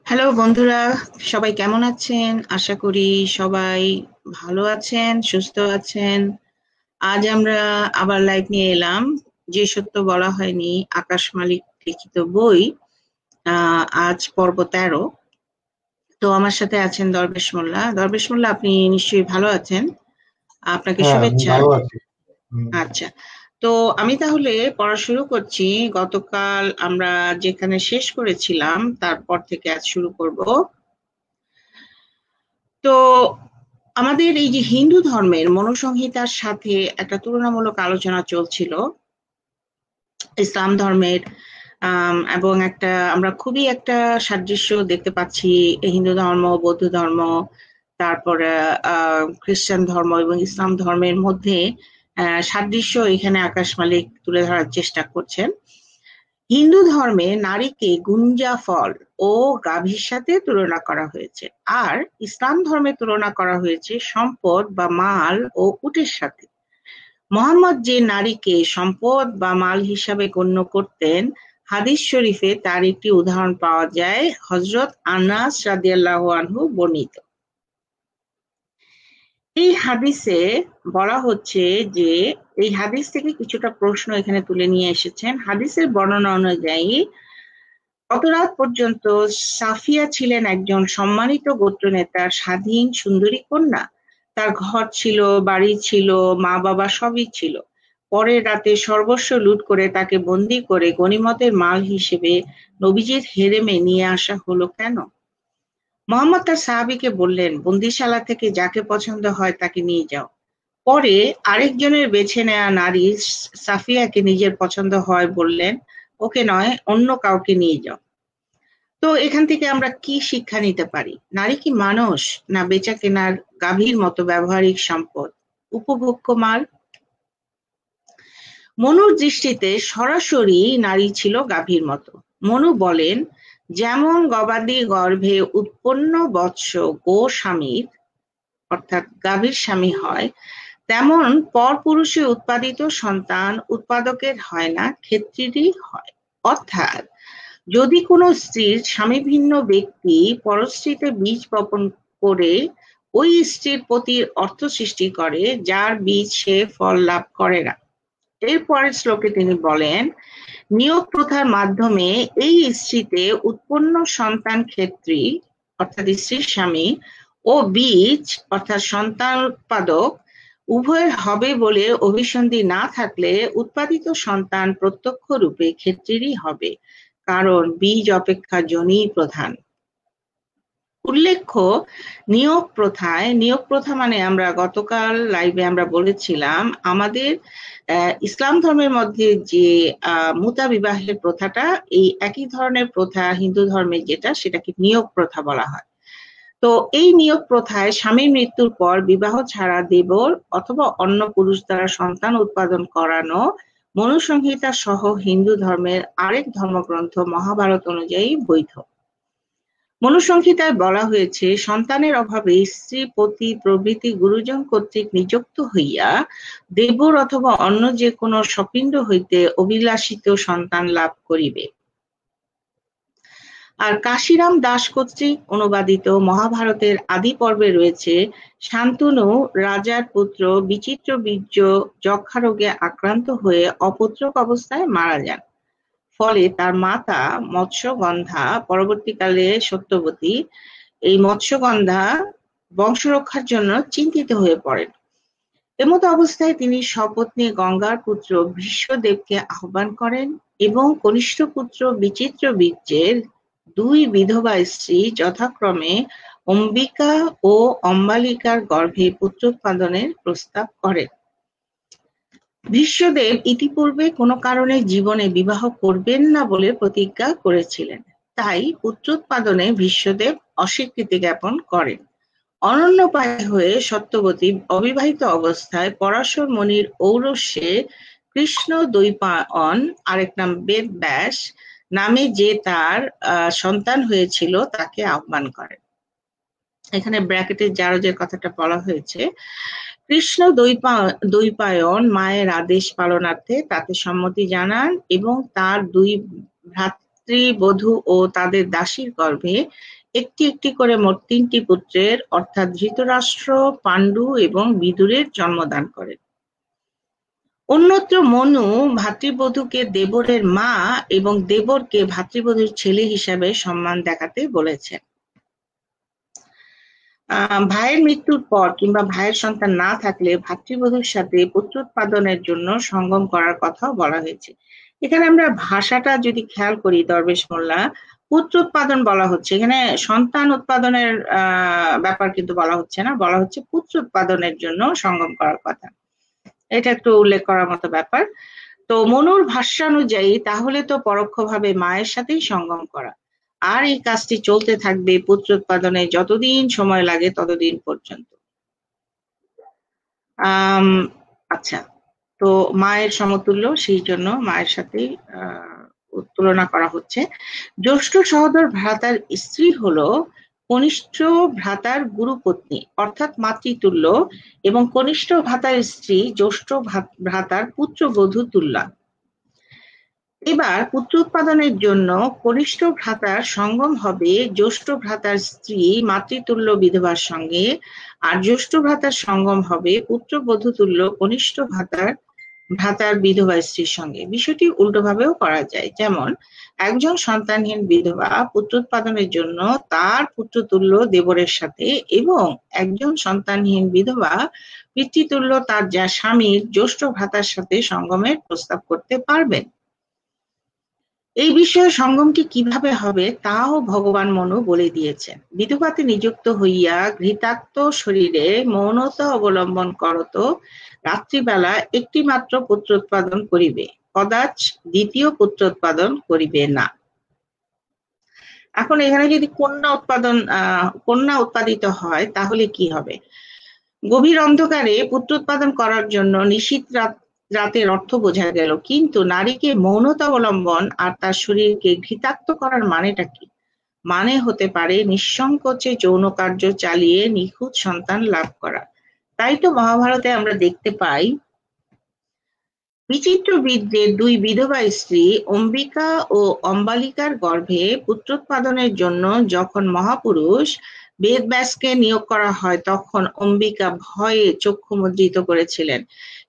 Hello বন্ধুরা, সবাই কেমন আছেন? আশা করি সবাই ভালো আছেন, সুস্থ আছেন। আজ আমরা আবার লাইভ নিয়ে এলাম। যে সত্য বলা হয়নি, আকাশ মালিক লিখিত বই। আজ পর্ব 13। তো আমার সাথে আছেন দরবেশ মোল্লা। দরবেশ মোল্লা, আপনি নিশ্চয়ই ভালো আছেন। আপনাকে হ্যাঁ, আমি শুভেচ্ছা। ভালো আছি। হুম। আচ্ছা, তো আমি তাহলে পড়া শুরু করছি। গতকাল আমরা যেখানে শেষ করেছিলাম তারপর থেকে আজ শুরু করব। তো আমাদের এই যে হিন্দু ধর্মের মনুসংহিতার সাথে একটা তুলনামূলক আলোচনা চলছিল ইসলাম ধর্মের। এবং আমরা খুবই একটা সাদৃশ্য দেখতে পাচ্ছি হিন্দু ধর্ম, বৌদ্ধ ধর্ম, তারপরে খ্রিস্টান ধর্ম এবং ইসলাম ধর্মের মধ্যে সাদৃশ্য এখানে আকাশ মালিক তুলে ধরার চেষ্টা করছেন। হিন্দু ধর্মে নারীকে গুঞ্জা ফল ও গাভীর সাথে তুলনা করা হয়েছে, আর ইসলাম ধর্মে তুলনা করা হয়েছে সম্পদ বা মাল ও উটের সাথে। মোহাম্মদ যে নারীকে সম্পদ বা মাল হিসাবে গণ্য করতেন, হাদিস শরীফে তার একটি উদাহরণ পাওয়া যায় হযরত আনাস রাদিয়াল্লাহু আনহু বর্ণিত। এই হাদিসে বলা হচ্ছে যে, এই হাদিস থেকে কিছুটা প্রশ্ন এখানে তুলে নিয়ে এসেছেন। হাদিসের বর্ণনা অনুযায়ী গত রাত পর্যন্ত সাফিয়া ছিলেন একজন সম্মানিত গোত্রনেতার স্বাধীন সুন্দরী কন্যা। তার ঘর ছিল, বাড়ি ছিল, মা বাবা সবই ছিল। পরের রাতে সর্বস্ব লুট করে তাকে বন্দী করে গনিমতের মাল হিসেবে নবীজির হেরেমে নিয়ে আসা হলো কেন? মোহাম্মদ তার সাহাবীকে বললেন, বন্দিশালা থেকে যাকে পছন্দ হয় তাকে নিয়ে যাও। পরে আরেকজনের বেছে নেয়া নারী সাফিয়াকে নিজের পছন্দ হয় বললেন, ওকে নয়, অন্য কাউকে নিয়ে যাও। তো এখান থেকে আমরা কি শিক্ষা নিতে পারি? নারী কি মানুষ, না বেচা কেনার গাভীর মতো ব্যবহারিক সম্পদ, উপভোগ্য মাল? মনুর দৃষ্টিতে সরাসরি নারী ছিল গাভীর মতো। মনু বলেন, যেমন গবাদি গর্ভে উৎপন্ন বৎস গো স্বামীর অর্থাৎ গাভীর স্বামী হয়, তেমন পরপুরুষে উৎপাদিত সন্তান উৎপাদকের হয় না, ক্ষেত্রীরই হয়। অর্থাৎ যদি কোনো স্ত্রীর স্বামীভিন্ন ব্যক্তি পরস্ত্রীতে বীজ বপন করে ওই স্ত্রীর প্রতি অর্থ সৃষ্টি করে, যার বীজ সে ফল লাভ করে না। এর পরের শ্লোকে তিনি বলেন, নিয়োগ প্রথার মাধ্যমে এই স্ত্রীতে উৎপন্ন সন্তান ক্ষেত্রী অর্থাৎ স্ত্রীর স্বামী ও বীজ অর্থাৎ সন্তান উৎপাদক উভয়ের হবে বলে অভিসন্ধি না থাকলে উৎপাদিত সন্তান প্রত্যক্ষ রূপে ক্ষেত্রীরই হবে, কারণ বীজ অপেক্ষা যোনিই প্রধান। উল্লেখ্য, নিয়োগ প্রথা মানে আমরা গতকাল লাইভে আমরা বলেছিলাম, আমাদের ইসলাম ধর্মের মধ্যে যে মুতা বিবাহের প্রথাটা, এই একই ধরনের প্রথা হিন্দু ধর্মে যেটা, সেটাকে নিয়োগ প্রথা বলা হয়। তো এই নিয়োগ প্রথায় স্বামীর মৃত্যুর পর বিবাহ ছাড়া দেবর অথবা অন্য পুরুষ দ্বারা সন্তান উৎপাদন করানো মনুসংহিতা সহ হিন্দু ধর্মের আরেক ধর্মগ্রন্থ মহাভারত অনুযায়ী বৈধ। মনুসংহিতায় বলা হয়েছে, সন্তানের অভাবে স্ত্রী পতি প্রভৃতি গুরুজন কর্তৃক নিযুক্ত হইয়া দেবর অথবা অন্য যে কোনো স্বপিণ্ড হইতে অভিলাষিত সন্তান লাভ করিবে। আর কাশিরাম দাস কর্তৃক অনুবাদিত মহাভারতের আদি পর্বে রয়েছে, শান্তনু রাজার পুত্র বিচিত্র বীর্য যক্ষা রোগে আক্রান্ত হয়ে অপুত্রক অবস্থায় মারা যান। ফলে তার মাতা মৎস্যগন্ধা, পরবর্তীকালে সত্যবতী, এই মৎস্যগন্ধা বংশরক্ষার জন্য চিন্তিত হয়ে পড়েন। এমত অবস্থায় তিনি সপত্নী গঙ্গার পুত্র ভীষ্মদেবকে আহ্বান করেন এবং কনিষ্ঠ পুত্র বিচিত্র বীর্যের দুই বিধবা স্ত্রী যথাক্রমে অম্বিকা ও অম্বালিকার গর্ভে পুত্রোৎপাদনের প্রস্তাব করেন। ভীষ্মদেব ইতিপূর্বে কোনো কারণে জীবনে বিবাহ করবেন না বলে প্রতিজ্ঞা করেছিলেন, তাই পুত্রোৎপাদনে ভীষ্মদেব অস্বীকৃতি জ্ঞাপন করেন। অনন্যোপায় হয়ে সত্যবতী অবিবাহিত অবস্থায় পরাশর মুনির ঔরস্যে কৃষ্ণ দ্বৈপায়ন, আরেক নাম বেদব্যাস নামে যে তার সন্তান হয়েছিল, তাকে আহ্বান করেন। এখানে ব্র্যাকেটে জারজের কথাটা বলা হয়েছে। কৃষ্ণ দ্বৈপায়ন মায়ের আদেশ পালনার্থে তাতে সম্মতি জানান এবং তার দুই ভ্রাতৃবধূ ও তাদের দাসীর গর্ভে একটি একটি করে মোট 3টি পুত্রের অর্থাৎ ধৃতরাষ্ট্র, পাণ্ডু এবং বিদুরের জন্মদান করেন। অন্যত্র মনু ভ্রাতৃবধূকে দেবরের মা এবং দেবরকে ভ্রাতৃবধূর ছেলে হিসাবে সম্মান দেখাতে বলেছেন। ভাইয়ের মৃত্যুর পর কিংবা ভাইয়ের সন্তান না থাকলে ভ্রাতৃবধূর সাথে পুত্রোৎপাদনের জন্য সঙ্গম করার কথাও বলা হয়েছে। এখানে আমরা ভাষাটা যদি খেয়াল করি দরবেশ মোল্লা, পুত্রোৎপাদন বলা হচ্ছে, এখানে সন্তান উৎপাদনের ব্যাপার কিন্তু বলা হচ্ছে না, বলা হচ্ছে পুত্র উৎপাদনের জন্য সঙ্গম করার কথা। এটা একটু উল্লেখ করার মতো ব্যাপার। তো মনুর ভাষ্যানুযায়ী তাহলে তো পরোক্ষভাবে মায়ের সাথেই সঙ্গম করা, আর এই কাজটি চলতে থাকবে পুত্র উৎপাদনে যতদিন সময় লাগে ততদিন পর্যন্ত। আচ্ছা, তো মায়ের সমতুল্য, সেই জন্য মায়ের সাথে তুলনা করা হচ্ছে। জ্যেষ্ঠ সহোদর ভ্রাতার স্ত্রী হলো কনিষ্ঠ ভ্রাতার গুরুপত্নী অর্থাৎ মাতৃতুল্য, এবং কনিষ্ঠ ভ্রাতার স্ত্রী জ্যেষ্ঠ ভ্রাতার পুত্রবধূ তুল্যা। এবার পুত্র উৎপাদনের জন্য কনিষ্ঠ ভ্রাতার সঙ্গম হবে জ্যেষ্ঠ ভ্রাতার স্ত্রী মাতৃতুল্য বিধবার সঙ্গে, আর জ্যেষ্ঠ ভ্রাতার সঙ্গম হবে পুত্রবধূ তুল্য কনিষ্ঠ ভ্রাতার বিধবা স্ত্রীর সঙ্গে। বিষয়টি উল্টোভাবেও করা যায়, যেমন একজন সন্তানহীন বিধবা পুত্র উৎপাদনের জন্য তার পুত্রতুল্য দেবরের সাথে এবং একজন সন্তানহীন বিধবা পিতৃতুল্য তার যা স্বামীর জ্যেষ্ঠ ভ্রাতার সাথে সঙ্গমের প্রস্তাব করতে পারবেন। এই বিষয়ে সঙ্গমটি কিভাবে হবে তাও ভগবান মনু বলে দিয়েছেন। বিধবাতে নিযুক্ত হইয়া ঘৃতাক্ত শরীরে মৌনতা অবলম্বন করত রাত্রিবেলা একটি মাত্র পুত্র উৎপাদন করিবে, কদাচ দ্বিতীয় পুত্র উৎপাদন করিবে না। এখন এখানে যদি কন্যা উৎপাদিত হয় তাহলে কি হবে? গভীর অন্ধকারে পুত্র উৎপাদন করার জন্য নিশীথ রাতের অর্থ বোঝা গেল, কিন্তু নারীকে মৌনতা অবলম্বন আর তার শরীরকে ঘৃতাক্ত করার মানেটা কি? মানে হতে পারে নিঃসংকোচে যৌন কার্য চালিয়ে নিখুঁত সন্তান লাভ করা। তাই তো মহাভারতে আমরা দেখতে পাই বিচিত্রবীর্যের দুই বিধবা স্ত্রী অম্বিকা ও অম্বালিকার গর্ভে পুত্রোৎপাদনের জন্য যখন মহাপুরুষ বেদব্যাসকে নিয়োগ করা হয় তখন অম্বিকা ভয়ে চক্ষু মুদ্রিত করেছিলেন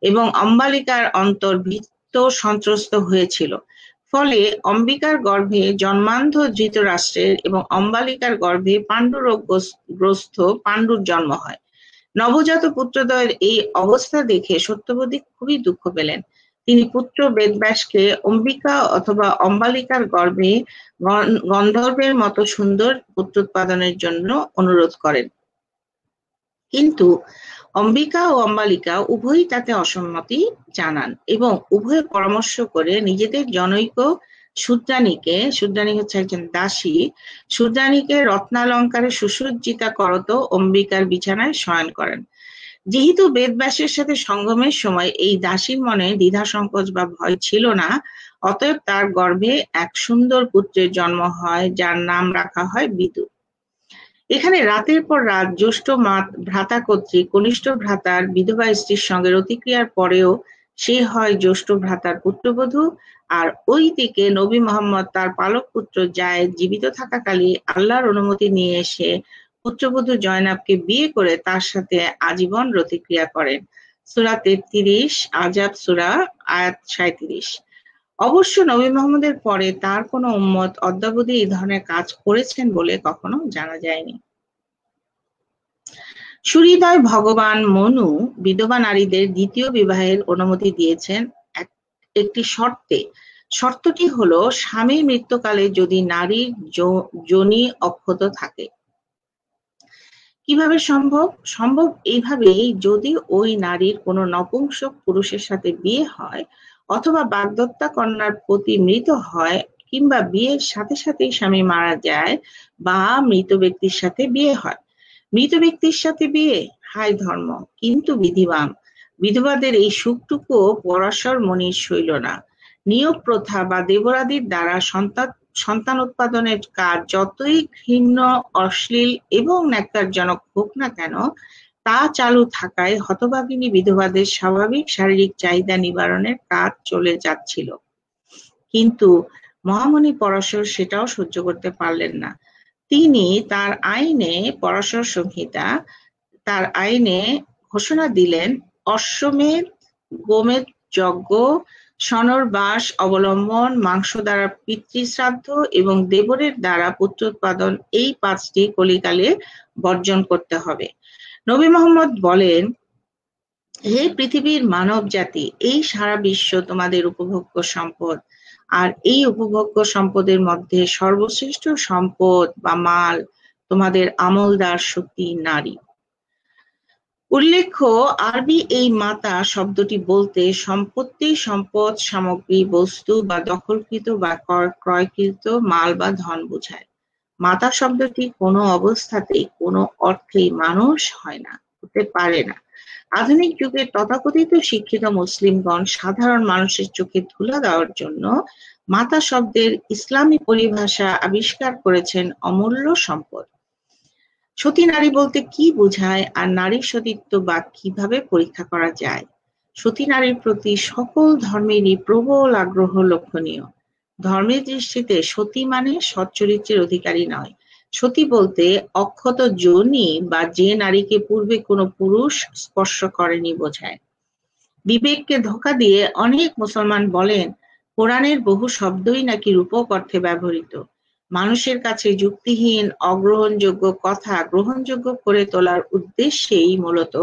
এবং অম্বালিকার অন্তর ভীত সন্ত্রস্ত হয়েছিল। ফলে অম্বিকার গর্ভে জন্মান্ধ ধৃতরাষ্ট্রের এবং অম্বালিকার গর্ভে পাণ্ডুরোগগ্রস্ত পাণ্ডুর জন্ম হয়। নবজাত পুত্রদ্বয়ের এই অবস্থা দেখে সত্যবতী খুবই দুঃখ পেলেন। তিনি পুত্র বেদব্যাসকে অম্বিকা অথবা অম্বালিকার গর্ভে গন্ধর্বের মতো সুন্দর পুত্র উৎপাদনের জন্য অনুরোধ করেন, কিন্তু অম্বিকা ও অম্বালিকা উভয়ই তাতে অসম্মতি জানান এবং উভয়ে পরামর্শ করে নিজেদের জনৈক শূদ্রাণী হচ্ছে একজন দাসী, শূদ্রাণীকে রত্নালঙ্কারে সুসজ্জিতা করত অম্বিকার বিছানায় শয়ন করেন। যেহেতু বেদব্যাসের সাথে সঙ্গমের সময় এই দাসীর মনে দ্বিধা সংকোচ বা ভয় ছিল না, অতএব তার গর্ভে এক সুন্দর পুত্রের জন্ম হয় যার নাম রাখা হয় বিদুর। এখানে রাতের পর রাত জ্যেষ্ঠ ভ্রাতা কর্তৃক কনিষ্ঠ ভ্রাতার বিধবা স্ত্রীর সঙ্গে রতিক্রিয়ার পরেও সে হয় জ্যেষ্ঠ ভ্রাতার পুত্রবধূ, আর ওই দিকে নবী মোহাম্মদ তার পালক পুত্র জায়েদ জীবিত থাকাকালে আল্লাহর অনুমতি নিয়ে এসে পুত্রবধূ জয়নাবকে বিয়ে করে তার সাথে আজীবন রতিক্রিয়া করেন। সূরা 33, আজাব সূরা, আয়াত 37। অবশ্য নবী মুহাম্মদের পরে তার কোনো উম্মত অদ্যাবধি এই ধরনের কাজ করেছেন বলে কখনো জানা যায়নি। সুহৃদয় ভগবান মনু বিধবা নারীদের দ্বিতীয় বিবাহের অনুমতি দিয়েছেন একটি শর্তে। শর্তটি হলো স্বামীর মৃত্যুকালে যদি নারীর যোনি অক্ষত থাকে। কিভাবে সম্ভব? সম্ভব এইভাবেই, যদি ওই নারীর কোনো নপুংসক পুরুষের সাথে বিয়ে হয় অথবা বাগদত্তা কন্যার পতি মৃত হয় কিংবা বিয়ের সাথে সাথেই স্বামী মারা যায় বা মৃত ব্যক্তির সাথে বিয়ে হয়। মৃত ব্যক্তির সাথে বিয়ে, হায় ধর্ম, কিন্তু বিধিবাম। বিধবাদের এই সুখটুকুও পরাশর মনির সইল না। নিয়োগ প্রথা বা দেবরাদির দ্বারা সন্তান উৎপাদনের কাজ যতই ঘৃণ্য, অশ্লীল এবং ন্যাক্কারজনক হোক না কেন, তা চালু থাকায় হতভাগিনী বিধবাদের স্বাভাবিক শারীরিক চাহিদা নিবারণের কাজ চলে যাচ্ছিল। কিন্তু মহামুনি পরাশর সেটাও সহ্য করতে পারলেন না। তিনি তার আইনে ঘোষণা দিলেন, অশ্বমেধ, গোমেধ যজ্ঞ, সনর্বাস অবলম্বন, মাংস দ্বারা পিতৃশ্রাদ্ধ এবং দেবরের দ্বারা পুত্র উৎপাদন, এই 5টি কলিকালে বর্জন করতে হবে। নবী মোহাম্মদ বলেন, হে পৃথিবীর মানব জাতি, এই সারা বিশ্ব তোমাদের উপভোগ্য সম্পদ, আর এই উপভোগ্য সম্পদের মধ্যে সর্বশ্রেষ্ঠ সম্পদ বা মাল তোমাদের আমলদার শক্তি নারী। উল্লেখ্য, আরবি এই মাতা শব্দটি বলতে সম্পত্তি, সম্পদ, সামগ্রী, বস্তু বা দখলকৃত বা ক্রয়কৃত মাল বা ধন বোঝায়। মাতা শব্দটি কোনো অবস্থাতেই কোনো অর্থেই মানুষ হয় না, হতে পারে না। আধুনিক যুগের তথাকথিত শিক্ষিত মুসলিমগণ সাধারণ মানুষের চোখে ধুলা দেওয়ার জন্য মাতা শব্দের ইসলামী পরিভাষা আবিষ্কার করেছেন অমূল্য সম্পদ। সতী নারী বলতে কি বোঝায়, আর নারীর সতীত্ব বা কিভাবে পরীক্ষা করা যায়? সতী নারীর প্রতি সকল ধর্মেরই প্রবল আগ্রহ লক্ষণীয়। ধর্মের দৃষ্টিতে সতী মানে সচ্চরিত্রের অধিকারী নয়। সতী বলতে অক্ষত যোনি বা যে নারীকে পূর্বে কোনো পুরুষ স্পর্শ করেনি বোঝায়। বিবেককে ধোঁকা দিয়ে অনেক মুসলমান বলেন, কোরআনের বহু শব্দই নাকি রূপক অর্থে ব্যবহৃত। মানুষের কাছে যুক্তিহীন, অগ্রহণযোগ্য কথা গ্রহণযোগ্য করে তোলার উদ্দেশ্যেই মূলত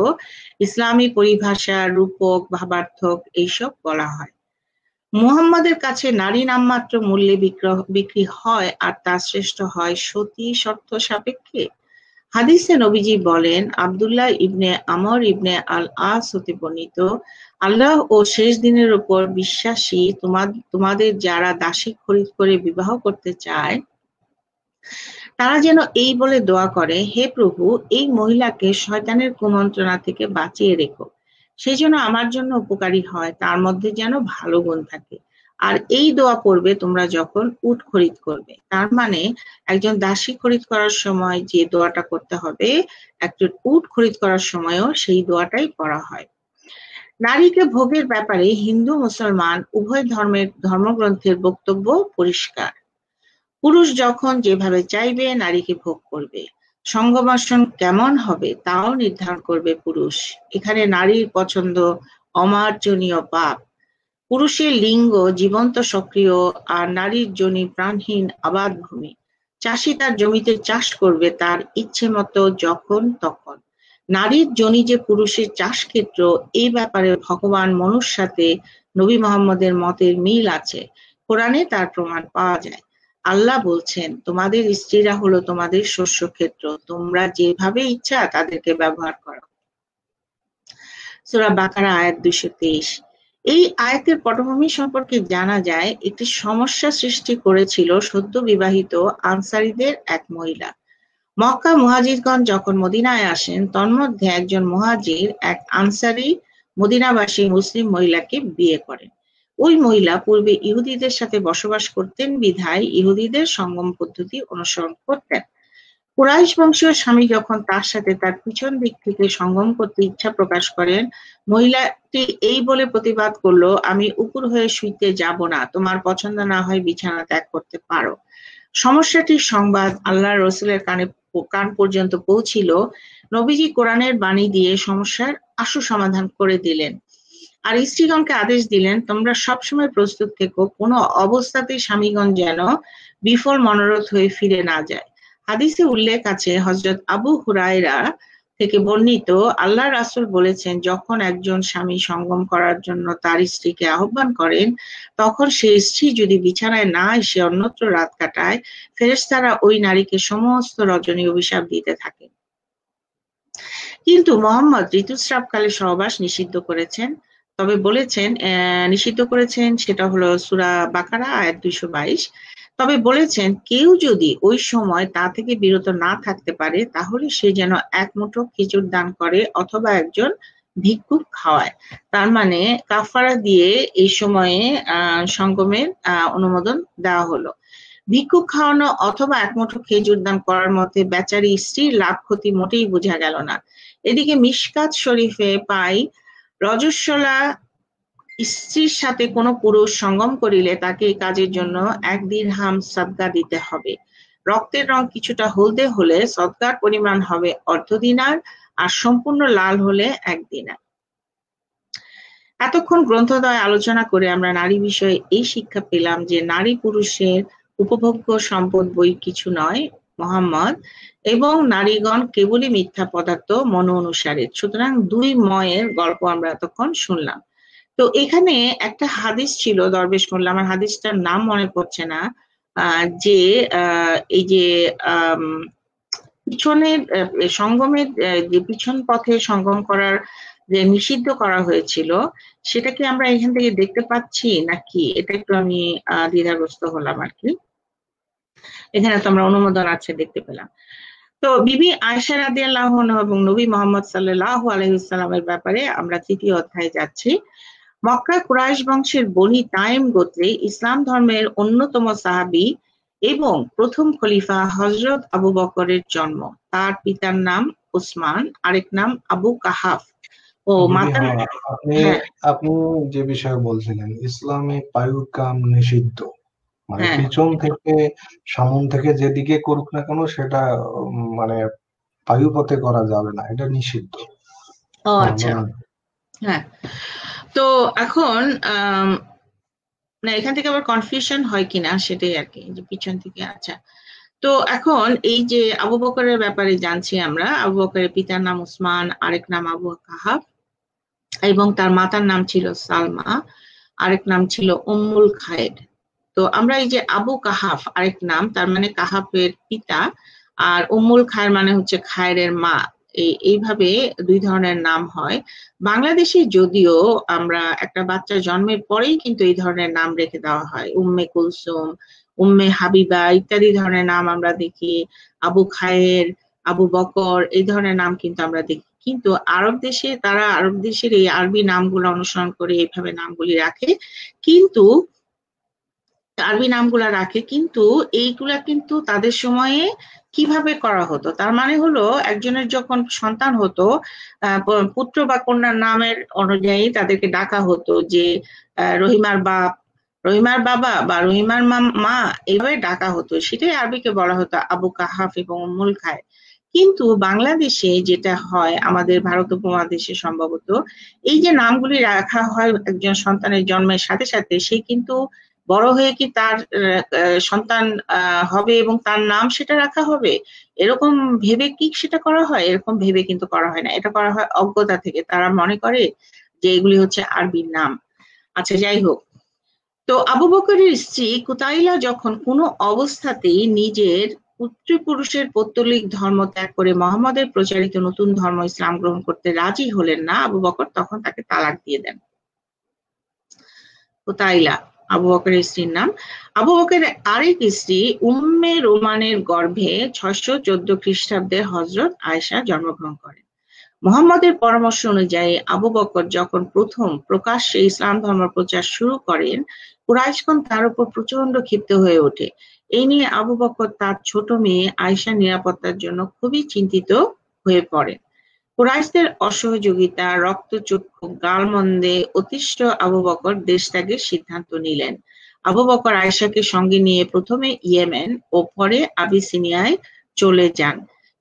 ইসলামী পরিভাষা, রূপক, ভাবার্থক এইসব বলা হয়। মুহাম্মাদের কাছে নারী নামমাত্র মূল্যে বিক্রি হয়, আর তা শ্রেষ্ঠ হয় সতী শর্ত সাপেক্ষে। হাদিসে নবীজি বলেন, আব্দুল্লাহ ইবনে আমর ইবনে আল আস হতে বর্ণিত, আল্লাহ ও শেষ দিনের উপর বিশ্বাসী তোমাদের যারা দাসী খরিদ করে বিবাহ করতে চায়, তারা যেন এই বলে দোয়া করে, হে প্রভু, এই মহিলাকে শয়তানের কুমন্ত্রণা থেকে বাঁচিয়ে রেখো। সে যেন আমার জন্য উপকারী হয়, তার মধ্যে যেন ভালো গুণ থাকে। আর এই দোয়া পড়বে তোমরা যখন উট খরিদ করবে। তার মানে একজন দাসী খরিদ করার সময় যে দোয়াটা করতে হবে, একজন উট খরিদ করার সময়ও সেই দোয়াটাই পড়া হয়। নারীকে ভোগের ব্যাপারে হিন্দু মুসলমান উভয় ধর্মগ্রন্থের বক্তব্য পরিষ্কার। পুরুষ যখন যেভাবে চাইবে নারীকে ভোগ করবে। সঙ্গমাসন কেমন হবে তাও নির্ধারণ করবে পুরুষ। এখানে নারীর পছন্দ অমার্জনীয় পাপ। পুরুষের লিঙ্গ জীবন্ত সক্রিয়, আর নারীর যোনি প্রাণহীন আবাদ ভূমি। চাষি তার জমিতে চাষ করবে তার ইচ্ছে মতো যখন তখন। নারীর যোনি যে পুরুষের চাষক্ষেত্র, এই ব্যাপারে ভগবান মনুর সাথে নবী মোহাম্মদের মতের মিল আছে। কোরআনে তার প্রমাণ পাওয়া যায়। আল্লাহ বলছেন, তোমাদের স্ত্রীরা হলো তোমাদের শস্যক্ষেত্র, তোমরা যেভাবে ইচ্ছা তাদেরকে ব্যবহার করো। সূরা বাকারা আয়াত 223। এই আয়াতের পটভূমি সম্পর্কে জানা যায়, একটি সমস্যা সৃষ্টি করেছিল সদ্য বিবাহিত আনসারীদের এক মহিলা। মক্কা মুহাজিরগণ যখন মদিনায় আসেন, তন্মধ্যে একজন মুহাজির এক আনসারী মদিনাবাসী মুসলিম মহিলাকে বিয়ে করেন। ওই মহিলা পূর্বে ইহুদিদের সাথে বসবাস করতেন বিধায় ইহুদিদের সঙ্গম পদ্ধতি অনুসরণ করতেন। কুরাইশ বংশীয় স্বামী যখন তার সাথে তার পিছন দিক থেকে সঙ্গম করতে ইচ্ছা প্রকাশ করেন, মহিলাটি এই বলে প্রতিবাদ করলো, আমি উপুর হয়ে শুইতে যাব না, তোমার পছন্দ না হয় বিছানা ত্যাগ করতে পারো। সমস্যাটির সংবাদ আল্লাহর রাসূলের কান পর্যন্ত পৌঁছিল। নবীজি কোরআনের বাণী দিয়ে সমস্যার আশু সমাধান করে দিলেন, আর স্ত্রীগণকে আদেশ দিলেন, তোমরা সবসময় প্রস্তুত থেকো, কোনো অবস্থাতেই স্বামীগণ যেন বিফল মনোরথ হয়ে ফিরে না যায়। হাদিসে উল্লেখ আছে, হযরত আবু হুরায়রা থেকে বর্ণিত, আল্লাহর রাসূল বলেছেন, যখন একজন স্বামী সঙ্গম করার জন্য তার স্ত্রীকে আহ্বান করেন, তখন সেই স্ত্রী যদি বিছানায় না এসে অন্যত্র রাত কাটায়, ফেরেশতারা ওই নারীকে সমস্ত রজনী অভিশাপ দিতে থাকে। কিন্তু মুহাম্মদ ঋতুস্রাবকালে সহবাস নিষিদ্ধ করেছেন, সেটা হলো সূরা বাকারা আয়াত 222। তবে বলেছেন, কেউ যদি ওই সময় তা থেকে বিরত না থাকতে পারে, তাহলে সে যেন এক মুঠো খেজুর দান করে অথবা একজন ভিক্ষুক খাওয়ায়। তার মানে কাফারা দিয়ে এই সময়ে সঙ্গমের অনুমোদন দেওয়া হলো। ভিক্ষুক খাওয়ানো অথবা এক মুঠো খেজুর দান করার মধ্যে বেচারি স্ত্রীর লাভ ক্ষতি মোটেই বোঝা গেল না। এদিকে মিশকাত শরীফে পাই, রজস্বলা স্ত্রীর সাথে কোনো পুরুষ সঙ্গম করিলে তাকে এই কাজের জন্য 1 দিরহাম সাদকা দিতে হবে। রক্তের রং কিছুটা হলদে হলে সদকার পরিমাণ হবে অর্ধ দিনার, আর সম্পূর্ণ লাল হলে 1 দিনার। এতক্ষণ গ্রন্থদ্বয় আলোচনা করে আমরা নারী বিষয়ে এই শিক্ষা পেলাম যে নারী পুরুষের উপভোগ্য সম্পদ বই কিছু নয়, মোহাম্মদ, এবং নারীগণ কেবলই মিথ্যা পদার্থ মন অনুসারে। সুতরাং 2 ময়ের গল্প আমরা এতক্ষণ শুনলাম। তো এখানে একটা হাদিস ছিল দরবেশ মোল্লা, আমার হাদিসটার নাম মনে পড়ছে না, যে এই যে পিছনের সঙ্গমের যে পিছন পথে সঙ্গম করার যে নিষিদ্ধ করা হয়েছিল, সেটা কি আমরা এখান থেকে দেখতে পাচ্ছি নাকি? এটা একটু আমি দ্বিধাগ্রস্ত হলাম আর কি। এখানে তো আমরা অনুমোদন আছে দেখতে পেলাম। তো বিবি আয়েশা রাদিয়াল্লাহু আনহা এবং নবী মুহাম্মদ সাল্লাল্লাহু আলাইহি ওয়াসাল্লামের ব্যাপারে আমরা 3য় অধ্যায়ে যাচ্ছি। মক্কা কুরাইশ বংশের বনি তাইম গোত্রে ইসলাম ধর্মের অন্যতম সাহাবী এবং প্রথম খলিফা হযরত আবু বকরের জন্ম। তার পিতার নাম উসমান, আরেক নাম আবু কাহাফ ও মাতার। আপনি যে বিষয়ে বলছিলেন, ইসলামে পায়ুর কাম নিষিদ্ধ, মানে পিছন থেকে সামন থেকে যেদিকে করুক না কেন সেটা মানে পায়ুপথে করা যাবে না, এটা নিষিদ্ধ। ও আচ্ছা, হ্যাঁ। তো এখন না এখান থেকে আবার কনফিউশন হয় কিনা সেটাই আর কি, যে পিছন থেকে। আচ্ছা, তো এখন এই যে আবু বকরের ব্যাপারে জানছি আমরা। আবু বকরের পিতার নাম উসমান, আরেক নাম আবু কাহাফ, এবং তার মাতার নাম ছিল সালমা, আরেক নাম ছিল উম্মুল খায়ের। তো আমরা এই যে আবু কাহাফ আরেক নাম, তার মানে কাহাফের পিতা, আর উম্মুল খায়ের মানে হচ্ছে খায়ের মা। এইভাবে 2 ধরনের নাম হয় বাংলাদেশে। যদিও আমরা একটা বাচ্চা জন্মের পরেই কিন্তু এই ধরনের নাম রেখে দেওয়া হয়, উম্মে কুলসুম, উম্মে হাবিবা ইত্যাদি ধরনের নাম আমরা দেখি, আবু খায়ের, আবু বকর, এই ধরনের নাম কিন্তু আমরা দেখি। কিন্তু আরব দেশে তারা আরব দেশের এই আরবি নামগুলো অনুসরণ করে এইভাবে নামগুলি রাখে, কিন্তু আরবি নামগুলা রাখে। কিন্তু এইগুলা কিন্তু তাদের সময়ে কিভাবে করা হতো, তার মানে হলো একজনের যখন সন্তান হতো, পুত্র বা কন্যার নামের অনুযায়ী তাদেরকে ডাকা হতো, যে রহিমার বাপ, রহিমার বাবা বা রহিমার মা, এইভাবে ডাকা হতো। সেটাই আরবিকে বলা হতো আবু কাহাফ এবং উম্মুল খায়। কিন্তু বাংলাদেশে যেটা হয়, আমাদের ভারত উপমহাদেশে সম্ভবত, এই যে নামগুলি রাখা হয় একজন সন্তানের জন্মের সাথে সাথে, সে কিন্তু বড় হয়ে কি তার সন্তান হবে এবং তার নাম সেটা রাখা হবে, এরকম ভেবে কি সেটা করা হয়? এরকম ভেবে কিন্তু করা হয় না, এটা করা হয় অজ্ঞতা থেকে। তারা মনে করে যে এগুলি হচ্ছে আরবি নাম। আচ্ছা, যাই হোক। তো আবু বকরের স্ত্রী কুতাইলা যখন কোনো অবস্থাতেই নিজের পুত্রপুরুষের পৌত্তলিক ধর্ম ত্যাগ করে মুহাম্মদের প্রচারিত নতুন ধর্ম ইসলাম গ্রহণ করতে রাজি হলেন না, আবু বকর তখন তাকে তালাক দিয়ে দেন। কুতাইলা আবু বকরের স্ত্রীর নাম। আবু বকরের আরেক স্ত্রী উম্মে রোমানের গর্ভে 614 খ্রিস্টাব্দে হযরত আয়েশা জন্মগ্রহণ করেন। মুহাম্মদের পরামর্শ অনুযায়ী আবু বকর যখন প্রথম প্রকাশ্যে ইসলাম ধর্ম প্রচার শুরু করেন, কুরাইশগণ তার উপর প্রচন্ড ক্ষিপ্ত হয়ে ওঠে। এই নিয়ে আবু বকর তার ছোট মেয়ে আয়েশার নিরাপত্তার জন্য খুবই চিন্তিত হয়ে পড়েন। কুরাইশদের অসহযোগিতা, রক্তচক্ষু গালমন্দে অতিষ্ঠ আবু বকর দেশ ত্যাগের সিদ্ধান্ত নিলেন। আবু বকর আয়েশাকে সঙ্গে নিয়ে প্রথমে ইয়েমেন ও পরে আবিসিনিয়ায় চলে যান।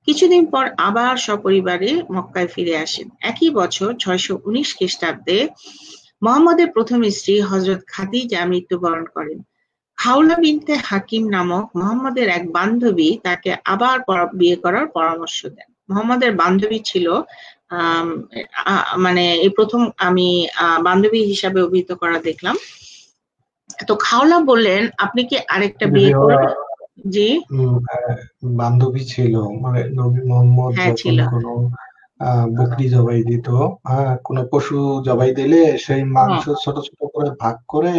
কিছুদিন পর আবার সপরিবারে মক্কায় ফিরে আসেন। একই বছর 619 খ্রিস্টাব্দে মুহাম্মদের প্রথম স্ত্রী হযরত খাদিজা মৃত্যুবরণ করেন। খাওলা বিনতে হাকিম নামক মুহাম্মদের এক বান্ধবী তাকে আবার বিয়ে করার পরামর্শ দেন। মুহাম্মদের বান্ধবী ছিল, মানে এই প্রথম আমি বান্ধবী হিসাবে অভিহিত করা দেখলাম। তো খাওলা বললেন, আপনি কি আরেকটা বিয়ে করবেন? জি, বান্ধবী ছিল, মানে নবী মোহাম্মদ যখন কোনো বকরি জবাই দিত, কোনো পশু জবাই দিলে সেই মাংস ছোট ছোট করে ভাগ করে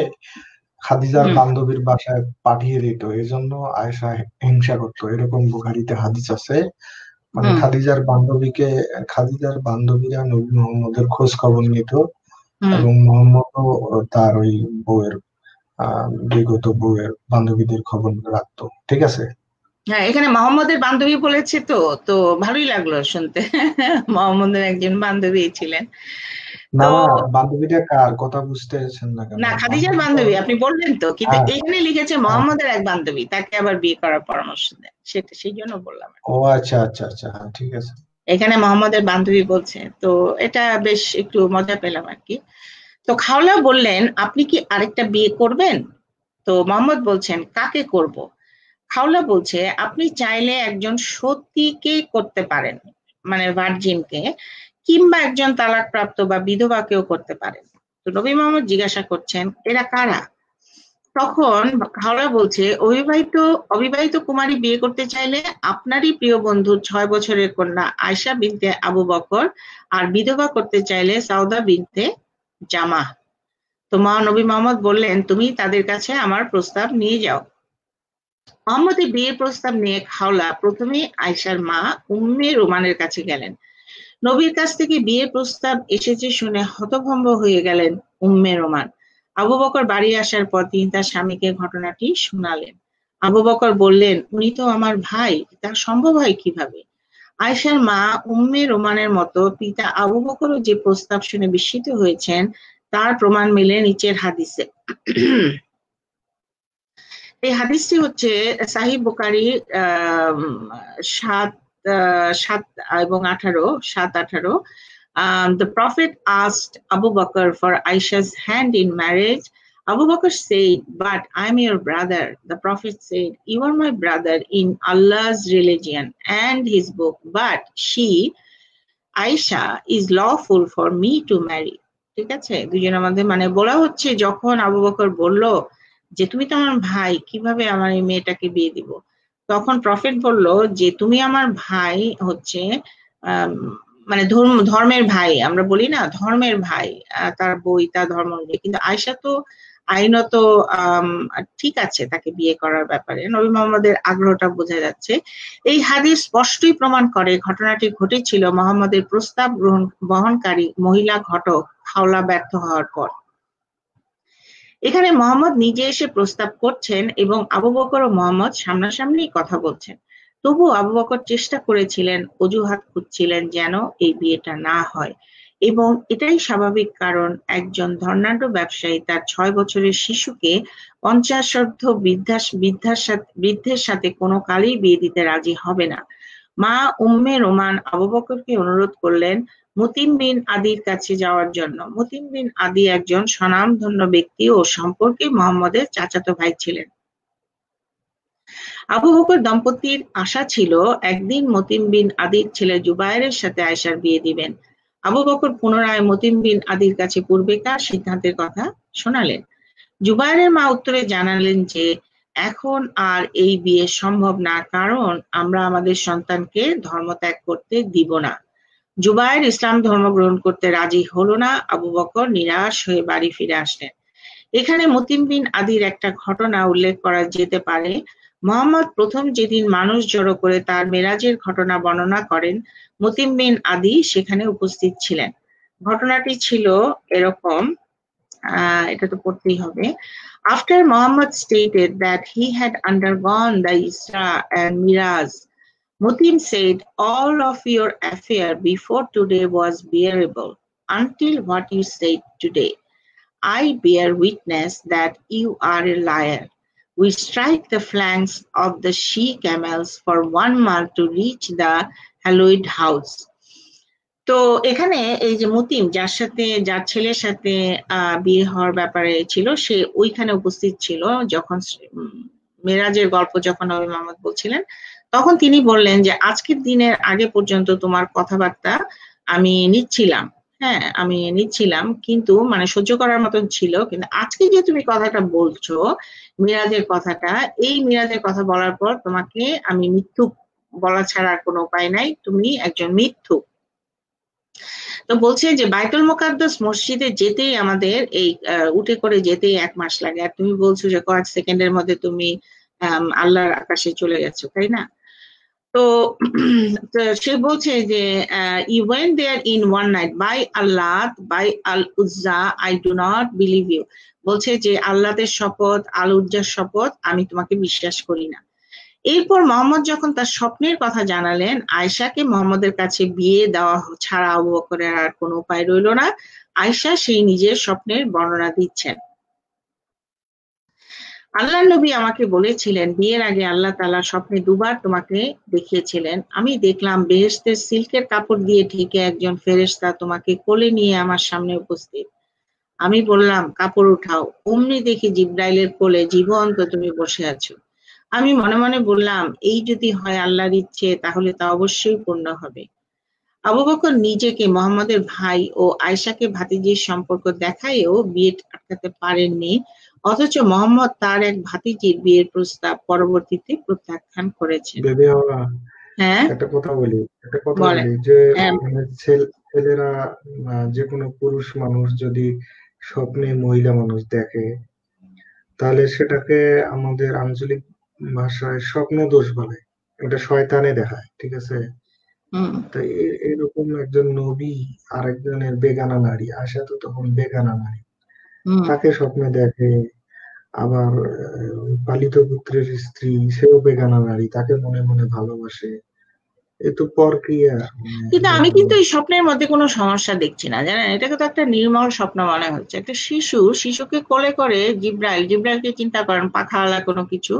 খাদিজার বান্ধবীর বাসায় পাঠিয়ে দিত। এজন্য আয়েশা হিংসা করতো, এরকম বুখারীতে হাদিস আছে। মানে খাদিজার বান্ধবীরা নবী মোহাম্মদের খোঁজ খবর নিত এবং মোহাম্মদও তার ওই বউয়ের বিগত বউয়ের বান্ধবীদের খবর রাখতো। ঠিক আছে, হ্যাঁ, এখানে মোহাম্মদের বান্ধবী বলেছে, তো তো ভালোই লাগলো শুনতে। মোহাম্মদের একজন বান্ধবী ছিলেন। না, তো বান্ধবীটা কার কথা বুঝতেছেন না কেন? না, খাদিজার বান্ধবী তো বান্ধবী আপনি বললেন তো, কিন্তু হ্যাঁ, এখানে লিখেছে হ্যাঁ। মোহাম্মদের এক বান্ধবী তাকে আবার বিয়ে করার পরামর্শ দেন, সেটা সেই জন্য বললাম। ও আচ্ছা আচ্ছা আচ্ছা, হ্যাঁ ঠিক আছে। এখানে মোহাম্মদের বান্ধবী বলছে, তো এটা বেশ একটু মজা পেলাম আর কি। তো খাওলা বললেন, আপনি কি আরেকটা বিয়ে করবেন? তো মোহাম্মদ বলছেন, কাকে করব? খাওলা বলছে, আপনি চাইলে একজন সতীকে করতে পারেন, মানে ভার্জিনকে, কিংবা একজন তালাকপ্রাপ্ত বা বিধবাকেও করতে পারেন। তো নবী মোহাম্মদ জিজ্ঞাসা করছেন, এরা কারা? তখন হাওড়া বলছে, অবিবাহিত অবিবাহিত কুমারী বিয়ে করতে চাইলে আপনারই প্রিয় বন্ধুর 6 বছরের কন্যা আয়শা বিনতে আবু বকর, আর বিধবা করতে চাইলে সাউদা বিনতে জামাহ। তো নবী মোহাম্মদ বললেন, তুমি তাদের কাছে আমার প্রস্তাব নিয়ে যাও। মোহাম্মদের বিয়ের প্রস্তাব নিয়ে খাওলা প্রথমে আয়শার মা উম্মে রোমানের কাছে গেলেন। নবীর কাছ থেকে বিয়ের প্রস্তাব এসেছে শুনে হতভম্ব হয়ে গেলেন উম্মে রোমান। আবু বকর বাড়ি আসার পর তিনি তার স্বামীকে ঘটনাটি শুনালেন। আবু বকর বললেন, উনি তো আমার ভাই, তা সম্ভব হয় কিভাবে? আয়েশার মা উম্মে রোমানের মতো পিতা আবু বকরও যে প্রস্তাব শুনে বিস্মিত হয়েছেন তার প্রমাণ মেলে নিচের হাদিসে। এই হাদিসটি হচ্ছে সাহিহ বুখারী ৭ এবং ৭-১৮। The Prophet asked Abu Bakr for Aisha's hand in marriage. Abu Bakr said, but I'm your brother. The Prophet said, you are my brother in Allah's religion and his book, but she, Aisha, is lawful for me to marry. ঠিক আছে, দুজনের মধ্যে মানে বলা হচ্ছে, যখন আবু বকর বলল যে তুমি তো আমার ভাই, কিভাবে আমার এই মেয়েটাকে বিয়ে দিব, তখন প্রফেট বলল যে তুমি আমার ভাই হচ্ছে আহ মানে ধর্মের ভাই, আমরা বলি না ধর্মের ভাই, তার বই তার ধর্ম অনুযায়ী, কিন্তু আয়শা তো আইনত আহ ঠিক আছে তাকে বিয়ে করার ব্যাপারে। নবী মোহাম্মদের আগ্রহটা বোঝা যাচ্ছে। এই হাদিস স্পষ্টই প্রমাণ করে ঘটনাটি ঘটেছিল মোহাম্মদের প্রস্তাব বহনকারী মহিলা ঘটক হাওলা ব্যর্থ হওয়ার পর। এখানে মোহাম্মদ নিজে এসে প্রস্তাব করছেন এবং আবু বকর ও মোহাম্মদ সামনাসামনি কথা বলছেন। তবু আবু বকর চেষ্টা করেছিলেন, অজুহাত খুঁজছিলেন যেন এই বিয়েটা না হয়, এবং এটাই স্বাভাবিক, কারণ একজন ধর্নাঢ্য ব্যবসায়ী তার 6 বছরের শিশুকে 50 বৃদ্ধের সাথে কোনো কালেই বিয়ে দিতে রাজি হবে না। মা উম্মে রোমান আবু বকরকে অনুরোধ করলেন মুতিম বিন আদির কাছে যাওয়ার জন্য। মুতিম বিন আদি একজন স্বনামধন্য ব্যক্তি ও সম্পর্কে মোহাম্মদের চাচাতো ভাই ছিলেন। আবু বকর দম্পতির আশা ছিল একদিন মতিম বিন আদির ছেলে জুবায়েরের সাথে আয়েশার বিয়ে দিবেন। আবু বকর পুনরায় মতিম বিন আদির কাছে পূর্বেকার সিদ্ধান্তের কথা শোনালেন। জুবায়েরের মা উত্তরে জানালেন যে এখন আর এই বিয়ে সম্ভব না, কারণ আমরা আমাদের সন্তানকে ধর্মত্যাগ করতে দিব না। জুবায়ের ইসলাম ধর্ম গ্রহণ করতে রাজি হলো না। আবু বকর নিরাশ হয়ে বাড়ি ফিরে আসলেন। এখানে মুতিম বিন আদির একটা ঘটনা উল্লেখ করা যেতে পারে। মোহাম্মদ প্রথম যেদিন মানুষ জড়ো করে তার মেরাজের ঘটনা বর্ণনা করেন, মুতিম বিন আদি সেখানে উপস্থিত ছিলেন। ঘটনাটি ছিল এরকম, এটা তো পড়তেই হবে। After Muhammad stated that he had undergone the Isra and Miraj, Mutim said, all of your affair before today was bearable, until what you said today. I bear witness that you are a liar. We strike the flanks of the she-camels for 1 month to reach the hallowed house. তো এখানে এই যে মুতিম যার ছেলের সাথে বিয়ে হওয়ার ব্যাপারে ছিল, সে ওইখানে উপস্থিত ছিল যখন মেরাজের গল্প যখন নবী মুহাম্মদ বলছিলেন, তখন তিনি বললেন যে আজকের দিনের আগে পর্যন্ত তোমার কথাবার্তা আমি নিচ্ছিলাম, হ্যাঁ আমি নিচ্ছিলাম, কিন্তু মানে সহ্য করার মতন ছিল, কিন্তু আজকে যে তুমি কথাটা বলছো মিরাজের কথাটা, এই মিরাজের কথা বলার পর তোমাকে আমি মিথ্যুক বলা ছাড়া আর কোনো উপায় নাই, তুমি একজন মিথ্যুক। তো বলছে যে বাইতুল মুকাদ্দাস মসজিদে যেতেই আমাদের এই উঠে করে যেতেই 1 মাস লাগে, আর তুমি বলছো যে কয়েক সেকেন্ডের মধ্যে তুমি আল্লাহর আকাশে চলে গেছো, তাই না? তো সে বলছে যে you went there in one night, by Allah, by Al Uzza, I do not believe you. বলছে যে আল্লাহর শপথ, আল উজ্জার শপথ, আমি তোমাকে বিশ্বাস করি না। এরপর মোহাম্মদ যখন তার স্বপ্নের কথা জানালেন, আয়েশাকে মোহাম্মদের কাছে বিয়ে দেওয়া ছাড়া আবু বকরের আর কোনো উপায় রইল না। আয়েশা সেই নিজের স্বপ্নের বর্ণনা দিচ্ছেন। আল্লাহর নবী আমাকে বলেছিলেন, বিয়ের আগে আল্লাহ তাআলা স্বপ্নে দুবার তোমাকে দেখিয়েছিলেন। আমি দেখলাম বেহেশতের সিল্কের কাপড় দিয়ে ঢেকে একজন ফেরেশতা তোমাকে কোলে নিয়ে আমার সামনে উপস্থিত। আমি বললাম, কাপড় উঠাও। অমনি দেখি জিবরাইলের কোলে জীবন্ত তুমি বসে আছো। আমি মনে মনে বললাম, এই যদি হয় আল্লাহর ইচ্ছে, তাহলে তা অবশ্যই পূর্ণ হবে। আবু বকর নিজেকে মোহাম্মদের ভাই ও আয়েশাকে ভাতিজির সম্পর্ক দেখাইয়েও বিয়ে আটকাতে পারেননি, অথচ মোহাম্মদ তার এক ভাতিজির বিয়ের প্রস্তাব পরবর্তীতে প্রত্যাখ্যান করেছেন। হ্যাঁ, একটা কথা বলি বলেন। যে হ্যাঁ, ছেলেরা যে কোনো পুরুষ মানুষ যদি স্বপ্নে মহিলা মানুষ দেখে, তাহলে সেটাকে আমাদের আঞ্চলিক ভাষায় স্বপ্ন দোষ বলে। এটা শয়তানে দেখায়, ঠিক আছে? তাই এরকম একজন নবী আরেকজনের বেগানা নারী, আয়েশা তো তখন বেগানা নারী, তাকে স্বপ্নে দেখে। আবার পালিত পুত্রের স্ত্রী, সেও বেগানা নারী, তাকে মনে মনে ভালোবাসে। এ তো পরক্রিয়া। কিন্তু আমি কিন্তু এই স্বপ্নের মধ্যে কোনো সমস্যা দেখছি না, জানেন। এটাকে তো একটা নির্মল স্বপ্ন মনে হচ্ছে। একটা শিশুকে কোলে করে জিব্রাইলকে চিন্তা করেন, পাখাওয়ালা কোনো কিছু,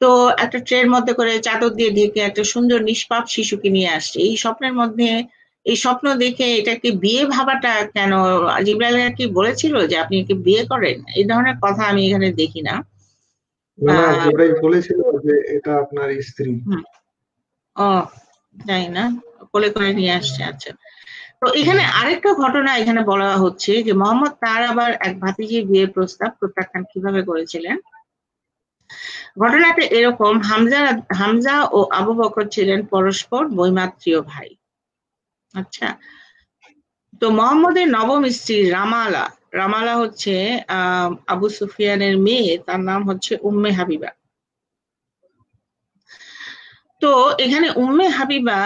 তো একটা ট্রের মধ্যে করে চাদর দিয়ে ঢেকে একটা সুন্দর নিষ্পাপ শিশুকে নিয়ে আসছে। এই স্বপ্নের মধ্যে এই স্বপ্ন দেখে এটাকে বিয়ে ভাবাটা কেন? জিব্রাইল কি বলেছিল যে আপনি একে বিয়ে করেন? এই ধরনের কথা আমি এখানে দেখি না। জিব্রাইল বলেছিল যে এটা আপনার স্ত্রী। ও, জানি না, কোলে করে নিয়ে আসছে। আচ্ছা, তো এখানে আরেকটা ঘটনা এখানে বলা হচ্ছে যে মোহাম্মদ তার আবার এক ভাতিজির বিয়ের প্রস্তাব প্রত্যাখ্যান কিভাবে করেছিলেন। ঘটনাটা এরকম, হামজা ও আবু বকর ছিলেন পরস্পর বৈমাত্রীয় ভাই। আচ্ছা, তো মোহাম্মদের নবম স্ত্রী রামালা হচ্ছে আবু সুফিয়ানের মেয়ে, তার নাম হচ্ছে উম্মে হাবিবা। তো এখানে উম্মে হাবিবা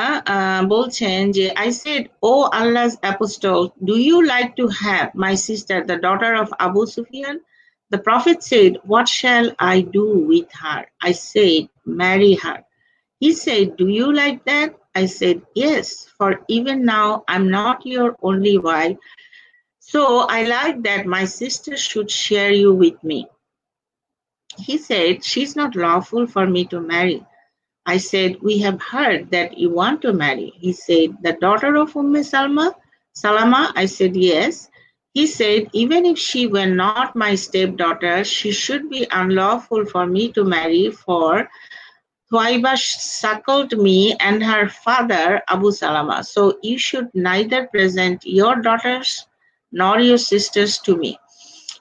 বলছেন যে, I said, "O Allah's apostle, do you like to have my sister, the daughter of Abu Sufyan?" The Prophet said, "What shall I do with her?" I said, "Marry her." He said, "Do you like that?" I said, "Yes, for even now I'm not your only wife, so I like that my sister should share you with me." He said, "She's not lawful for me to marry." I said, "We have heard that you want to marry." He said, "The daughter of Salama?" I said, "Yes." He said, "Even if she were not my stepdaughter, she should be unlawful for me to marry, for Thuwaiba suckled me and her father Abu Salama. So you should neither present your daughters nor your sisters to me."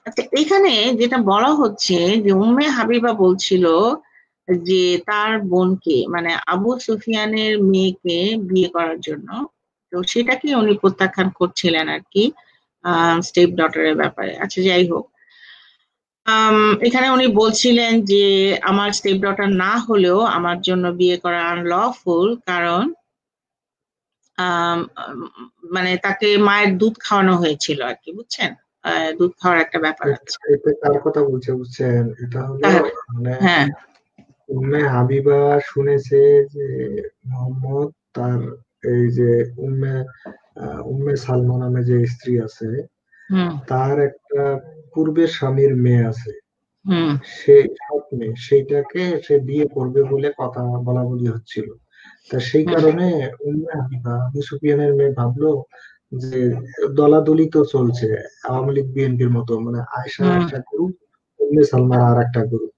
আচ্ছা, এখানে যেটা বলা হচ্ছে যে উম্মে হাবিবা বলছিল যে তার বোনকে, মানে আবু সুফিয়ানের মেয়েকে বিয়ে করার জন্য, তো সেটাকে উনি প্রত্যাখ্যান করছিলেন আর কি, স্টেপ ডটারের ব্যাপারে। আচ্ছা, যাই হোক, এখানে উনি বলছিলেন যে আমার স্টেপ ডটার না হলেও আমার জন্য বিয়ে করা আনলফুল, কারণ মানে তাকে মায়ের দুধ খাওয়ানো হয়েছিল আর কি, বুঝছেন? দুধ খাওয়ার একটা ব্যাপার আছে। এটা কার কথা বলছে বুঝছেন? এটা হলো মানে হ্যাঁ, উম্মে হাবিবা শুনেছে যে মোহাম্মদ তার এই যে উম্মে সালমা নামে যে স্ত্রী আছে, তার একটা পূর্বের স্বামীর মেয়ে আছে, সেই স্বপ্নে সেইটাকে সে বিয়ে করবে বলে কথা বলা বলি হচ্ছিল। তা সেই কারণে উম্মে হাবিবা আবু সুফিয়ানের মেয়ে ভাবলো যে দলাদলি তো চলছে আওয়ামী লীগ বিএনপির মতো, মানে আয়েশা একটা গ্রুপ, উম্মে সালমার আর একটা গ্রুপ,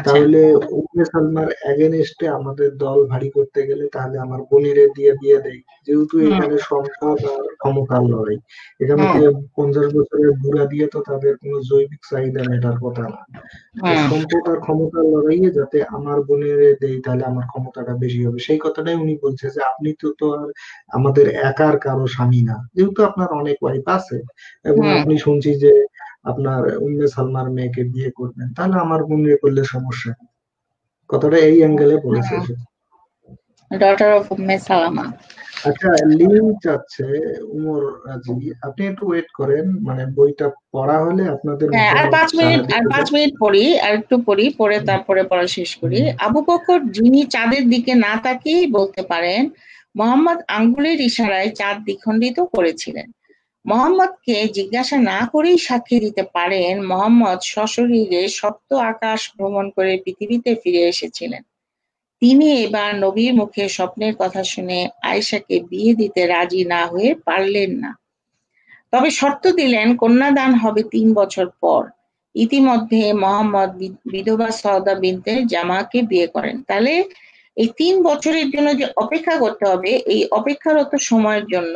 তাহলে উম্মে সালমার এগেনস্টে আমাদের দল ভারী করতে গেলে তাহলে আমার বোনেরে দিয়ে দেয়, যেহেতু এখানে সম্পদ আর ক্ষমতার লড়াই, এখানে তো 50 বছরের বুড়া দিয়ে তো তাদের কোনো জৈবিক চাহিদা মেটার কথা না। সম্পদ আর ক্ষমতার লড়াইয়ে যাতে আমার বোনেরে দেই, তাহলে আমার ক্ষমতাটা বেশি হবে, সেই কথাটাই উনি বলছে যে আপনি তো আর আমাদের একার কারো স্বামী না, যেহেতু আপনার অনেক ওয়াইফ আছে এবং আপনি শুনছি যে আপনার উম্মে সালমার মেয়েকে বিয়ে করবেন, তাহলে আমার বোনের করলে সমস্যা কি? কথাটা এই অ্যাঙ্গেলে বলেছে। ডটার অফ উম্মে সালামা। আচ্ছা, লিঙ্ক চাচ্ছে উমর রাজি, আপনি একটু ওয়েট করেন, মানে বইটা পড়া হলে আপনাদের হ্যাঁ, আর মতামত 5 মিনিট, সারা দিতে। পড়ি, আর একটু পড়ি, পড়ে তারপরে পড়া শেষ করি। আবু বকর, যিনি চাঁদের দিকে না তাকিয়েই বলতে পারেন, মোহাম্মদ আঙ্গুলের ইশারায় চাঁদ দ্বিখণ্ডিত করেছিলেন। মোহাম্মদকে জিজ্ঞাসা না করেই সাক্ষী দিতে পারেন, মোহাম্মদ সশরীরে সপ্ত আকাশ ভ্রমণ করে পৃথিবীতে ফিরে এসেছিলেন। তিনি এবার নবীর মুখে স্বপ্নের কথা শুনে আয়েশাকে বিয়ে দিতে রাজি না হয়ে পারলেন না। তবে শর্ত দিলেন কন্যাদান হবে ৩ বছর পর। ইতিমধ্যে মোহাম্মদ বিধবা সওদা বিনতে জামাকে বিয়ে করেন। তাহলে এই ৩ বছরের জন্য যে অপেক্ষা করতে হবে, এই অপেক্ষারত সময়ের জন্য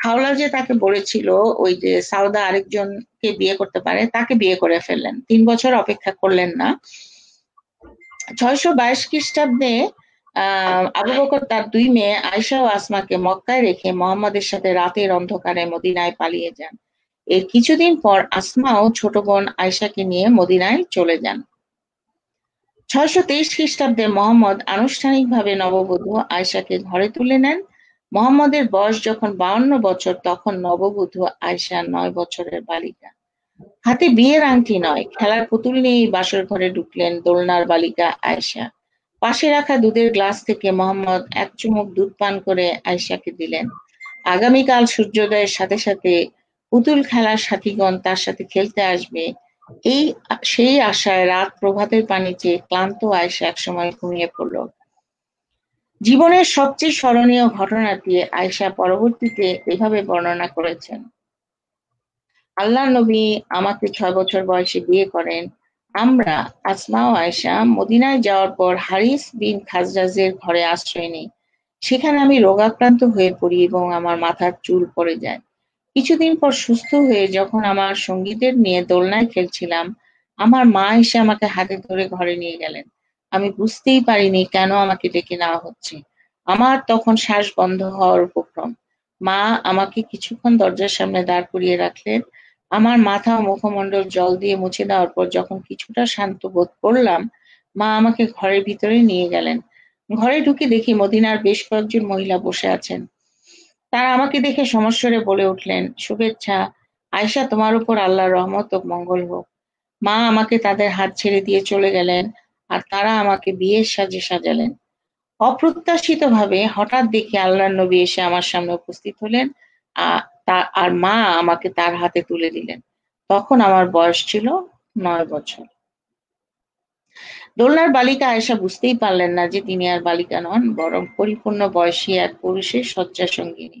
খাওলা যে তাকে বলেছিল ওই যে সাউদা আরেকজনকে বিয়ে করতে পারে, তাকে বিয়ে করে ফেললেন। ৩ বছর অপেক্ষা করলেন না। ৬২২ খ্রিস্টাব্দে আবু বকর তার ২ মেয়ে আয়েশা ও আসমাকে মক্কায় রেখে মোহাম্মদের সাথে রাতের অন্ধকারে মদিনায় পালিয়ে যান। এর কিছুদিন পর আসমাও ছোট বোন আয়েশাকে নিয়ে মদিনায় চলে যান। ৬২৩ খ্রিস্টাব্দে মোহাম্মদ আনুষ্ঠানিকভাবে নববধূ আয়েশাকে ঘরে তুলে নেন। মোহাম্মদের বয়স যখন ৫২ বছর, তখন নববধূ আয়েশা ৯ বছরের বালিকা। হাতে বিয়ের আংটি নয়, খেলার পুতুল নিয়েই বাসর ঘরে ঢুকলেন দোলনার বালিকা আয়েশা। পাশে রাখা দুধের গ্লাস থেকে মোহাম্মদ এক চুমুক দুধ পান করে আয়েশাকে দিলেন। আগামীকাল সূর্যোদয়ের সাথে সাথে পুতুল খেলার সাথীগণ তার সাথে খেলতে আসবে, সেই আশায় রাত প্রভাতের পানি চেয়ে ক্লান্ত আয়েশা একসময় ঘুমিয়ে পড়ল। জীবনের সবচেয়ে স্মরণীয় ঘটনাটি আয়েশা পরবর্তীতে এভাবে বর্ণনা করেছেন। আল্লাহর নবী আমাকে ৬ বছর বয়সে বিয়ে করেন। আমরা, আসমা ও আয়েশা, মদিনায় যাওয়ার পর হারিস বিন খাজরাজের ঘরে আশ্রয় নিই। সেখানে আমি রোগাক্রান্ত হয়ে পড়ি এবং আমার মাথার চুল পড়ে যায়। কিছুদিন পর সুস্থ হয়ে যখন আমার সঙ্গীদের নিয়ে দোলনায় খেলছিলাম, আমার মা এসে আমাকে হাতে ধরে ঘরে নিয়ে গেলেন। আমি বুঝতেই পারিনি কেন আমাকে ডেকে নেওয়া হচ্ছে। আমার তখন শ্বাস বন্ধ হওয়ার উপক্রম। মা আমাকে কিছুক্ষণ দরজার সামনে দাঁড় করিয়ে রাখলেন। আমার মাথা ও মুখমণ্ডল জল দিয়ে মুছে দেওয়ার পর যখন কিছুটা শান্ত বোধ করলাম, মা আমাকে ঘরের ভিতরে নিয়ে গেলেন। ঘরে ঢুকে দেখি মদিনার বেশ কয়েকজন মহিলা বসে আছেন। তারা আমাকে দেখে সমস্বরে বলে উঠলেন, শুভেচ্ছা আয়েশা, তোমার উপর আল্লাহর রহমত ও মঙ্গল হোক। মা আমাকে তাদের হাত ছেড়ে দিয়ে চলে গেলেন, আর তারা আমাকে বিয়ের সাজে সাজালেন। অপ্রত্যাশিতভাবে হঠাৎ দেখি আল্লাহর নবী এসে আমার সামনে উপস্থিত হলেন, আর মা আমাকে তার হাতে তুলে দিলেন। তখন আমার বয়স ছিল ৯ বছর। দোলনার বালিকা আয়েশা বুঝতেই পারলেন না যে তিনি আর বালিকা নন, বরং পরিপূর্ণ বয়সী এক পুরুষের শয্যা সঙ্গিনী।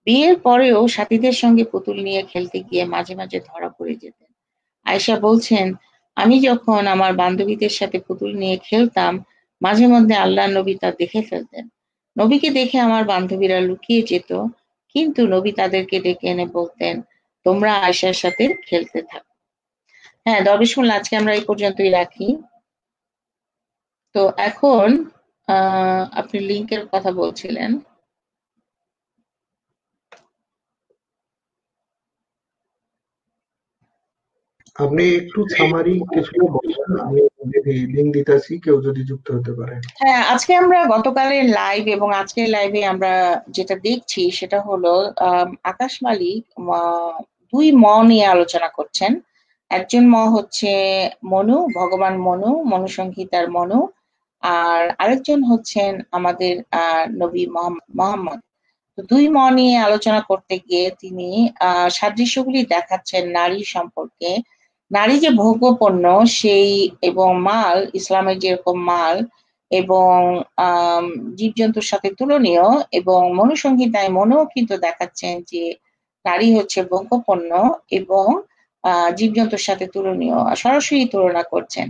বিয়ের পরেও সাথীদের সঙ্গে পুতুল নিয়ে খেলতে গিয়ে মাঝে মাঝে ধরা পড়ে যেতেন। আয়েশা বলছেন, আমি যখন আমার বান্ধবীদের সাথে পুতুল নিয়ে খেলতাম, মাঝে মধ্যে আল্লাহর নবী তা দেখে ফেলতেন। নবীকে দেখে আমার বান্ধবীরা লুকিয়ে যেত, কিন্তু নবী তাদেরকে ডেকে এনে বলতেন, তোমরা আয়েশার সাথে খেলতে থাকো। হ্যাঁ দর্বে শুনলে আজকে আমরা এই পর্যন্তই রাখি। তো এখন আপনি লিঙ্কের কথা বলছিলেন। আপনি একটু সামারি কিছুটা বলেন, আমি লিঙ্ক দিতেছি, কেউ যদি যুক্ত হতে পারে। হ্যাঁ, আজকে আমরা গতকালের লাইভ এবং আজকের লাইভে আমরা যেটা দেখছি সেটা হলো আকাশ মালিক ২ নিয়ে আলোচনা করছেন। একজন হচ্ছে মনু, ভগবান মনু, মনুসংহিতার মনু, আর আরেকজন হচ্ছেন আমাদের নবী মোহাম্মদ। তো ২ নিয়ে আলোচনা করতে গিয়ে তিনি সাদৃশ্যগুলি দেখাচ্ছেন নারী সম্পর্কে। নারী যে ভোগ্যপণ্য সেই এবং মাল, ইসলামের যেরকম মাল এবং জীবজন্তুর সাথে তুলনীয়, এবং মনুসংহিতায় মনুও কিন্তু দেখাচ্ছেন যে নারী হচ্ছে ভোগ্যপণ্য এবং জীবজন্তুর সাথে তুলনীয়, সরাসরি তুলনা করছেন।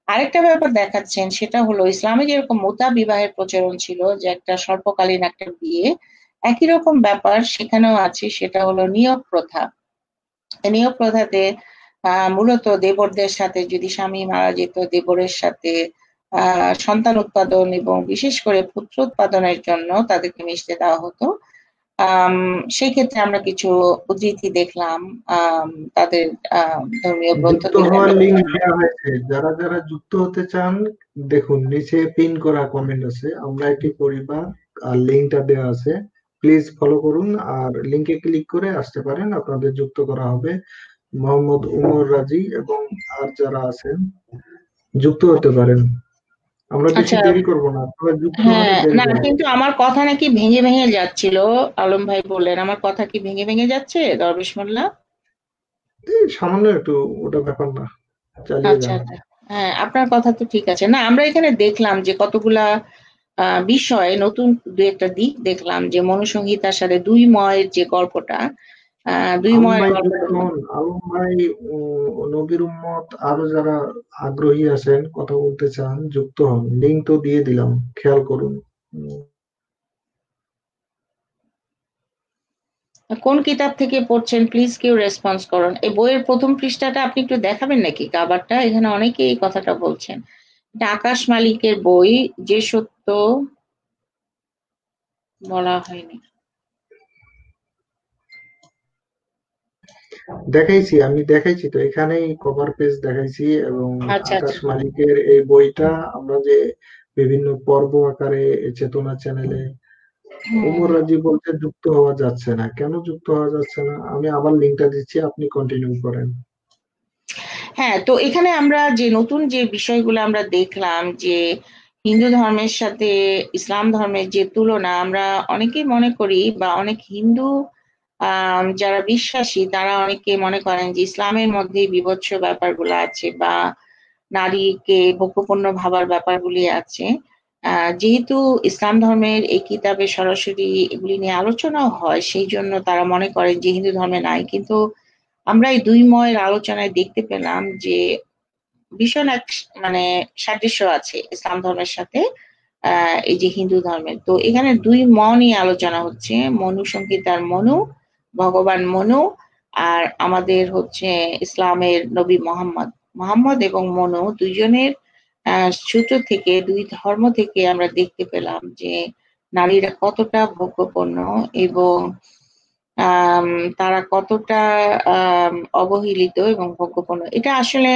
আরেকটা ব্যাপার দেখাচ্ছেন, সেটা হলো ইসলামে যেরকম মুতা বিবাহের প্রচলন ছিল, যে একটা স্বল্পকালীন একটা বিয়ে, একই রকম ব্যাপার সেখানেও আছে, সেটা হলো নিয়োগ প্রথা। নিয়োগ প্রথাতে মূলত দেবরদের সাথে, যদি স্বামী মারা যেত, দেবরের সাথে সন্তান উৎপাদন এবং বিশেষ করে পুত্র উৎপাদনের জন্য তাদেরকে মিশতে দেওয়া হতো। সেই ক্ষেত্রে আমরা কিছু উদ্ধৃতি দেখলাম, তাদের ধর্মীয় গ্রন্থ যুক্ত থেকে হওয়ার আমরা লিঙ্ক দেখলাম। দেওয়া হয়েছে, যারা যারা যুক্ত হতে চান দেখুন নিচে পিন করা কমেন্ট আছে, আমরা একটি পরিবার, আর লিঙ্কটা দেওয়া আছে, প্লিজ ফলো করুন আর লিঙ্কে ক্লিক করে আসতে পারেন, আপনাদের যুক্ত করা হবে। মোহাম্মদ উমর রাজি এবং আর যারা আছেন যুক্ত হতে পারেন, আমরা বেশি আচ্ছা, দেরি করব না, আপনারা যুক্ত হলে হ্যাঁ, বের না করবো। কিন্তু আমার কথা নাকি ভেঙে ভেঙে যাচ্ছিল। আলম ভাই বললেন আমার কথা কি ভেঙে ভেঙে যাচ্ছে, দরবেশ মোল্লা? এই সামান্য একটু, ওটা ব্যাপার না, চালিয়ে আচ্ছা যান। আচ্ছা, হ্যাঁ আপনার কথা তো ঠিক আছে। না আমরা এখানে দেখলাম যে কতগুলা বিষয়, নতুন দু একটা দিক দেখলাম, যে মনুসংহিতার সাথে দুই ময়ের যে গল্পটা, দুই আলম ময়ের ভাই যুক্ত গল্পটা। হন, আলম ভাই নবীর উম্মত আরো যারা আগ্রহী আছেন কথা বলতে চান যুক্ত হন, লিঙ্ক তো দিয়ে দিলাম, খেয়াল করুন। উম, কোন কিতাব থেকে পড়ছেন প্লিজ কেউ রেসপন্স করুন। এই বইয়ের প্রথম পৃষ্ঠাটা আপনি একটু দেখাবেন নাকি, কাভারটা? এখানে অনেকেই এই কথাটা বলছেন। এটা আকাশ মালিকের বই, যে সত্য বলা হয়নি। দেখাইছি, আমি দেখাইছি তো, এখানেই কভার পেজ দেখাইছি, এবং আচ্ছা আকাশ আচ্ছা। মালিকের এই বইটা আমরা যে বিভিন্ন পর্ব আকারে চেতনা চ্যানেলে, হুম ওমর হুম। রাজি বলতে যুক্ত হওয়া যাচ্ছে না, কেন যুক্ত হওয়া যাচ্ছে না? আমি আবার লিঙ্কটা দিচ্ছি, আপনি কন্টিনিউ করেন। হ্যাঁ, তো এখানে আমরা যে নতুন যে বিষয়গুলো আমরা দেখলাম, যে হিন্দু ধর্মের সাথে ইসলাম ধর্মের যে তুলনা, আমরা অনেকেই মনে করি, বা অনেক হিন্দু যারা বিশ্বাসী তারা অনেকে মনে করেন যে ইসলামের মধ্যে বিভৎস ব্যাপারগুলো আছে, বা নারীকে ভোগ্যপণ্য ভাবার ব্যাপারগুলি আছে। যেহেতু ইসলাম ধর্মের এই কিতাবে সরাসরি এগুলি নিয়ে আলোচনাও হয়, সেই জন্য তারা মনে করেন যে হিন্দু ধর্মে নাই। কিন্তু আমরা এই দুই ময়ের আলোচনায় দেখতে পেলাম যে ভীষণ এক মানে সাদৃশ্য আছে ইসলাম ধর্মের সাথে এই যে হিন্দু ধর্মের। তো এখানে দুই ম নিয়ে আলোচনা হচ্ছে, মনু সংহিতার মনু, ভগবান মনু, আর আমাদের হচ্ছে ইসলামের নবী মোহাম্মদ। মোহাম্মদ এবং মনু দুইজনের সূত্র থেকে, দুই ধর্ম থেকে আমরা দেখতে পেলাম যে নারীরা কতটা ভোগ্যপণ্য, এবং আম তারা কতটা অবহেলিত এবং ভোগ্যপণ্য। এটা আসলে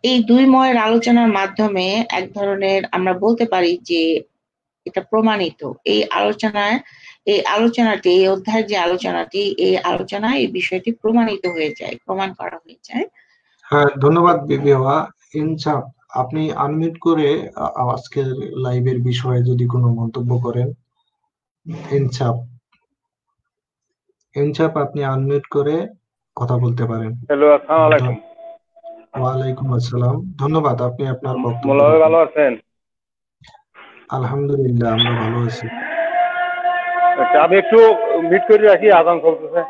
এই দুই ময়ের আলোচনার মাধ্যমে এক ধরনের আমরা বলতে পারি যে এটা প্রমাণিত। এই আলোচনায়, এই আলোচনাটি, এই অধ্যায়ের যে আলোচনাটি, এই আলোচনায় এই বিষয়টি প্রমাণিত হয়ে যায়, প্রমাণ করা হয়ে যায়। হ্যাঁ, ধন্যবাদ বিবিহা। ইনসাফ, আপনি আনমিউট করে আজকের লাইভের বিষয়ে যদি কোনো মন্তব্য করেন। ইনসাফ, ইনসাফ আপনি আনমিউট করে কথা বলতে পারেন। হ্যালো, আসসালামু আলাইকুম। ওয়ালাইকুম আসসালাম, ধন্যবাদ, আপনি আপনার বক্তব্য মোল্লা ভাই রাখুন। ভালো আছেন? আলহামদুলিল্লাহ, আমরা ভালো আছি। আচ্ছা, আমি একটু মিট করে রাখি, আজান চলতেছে।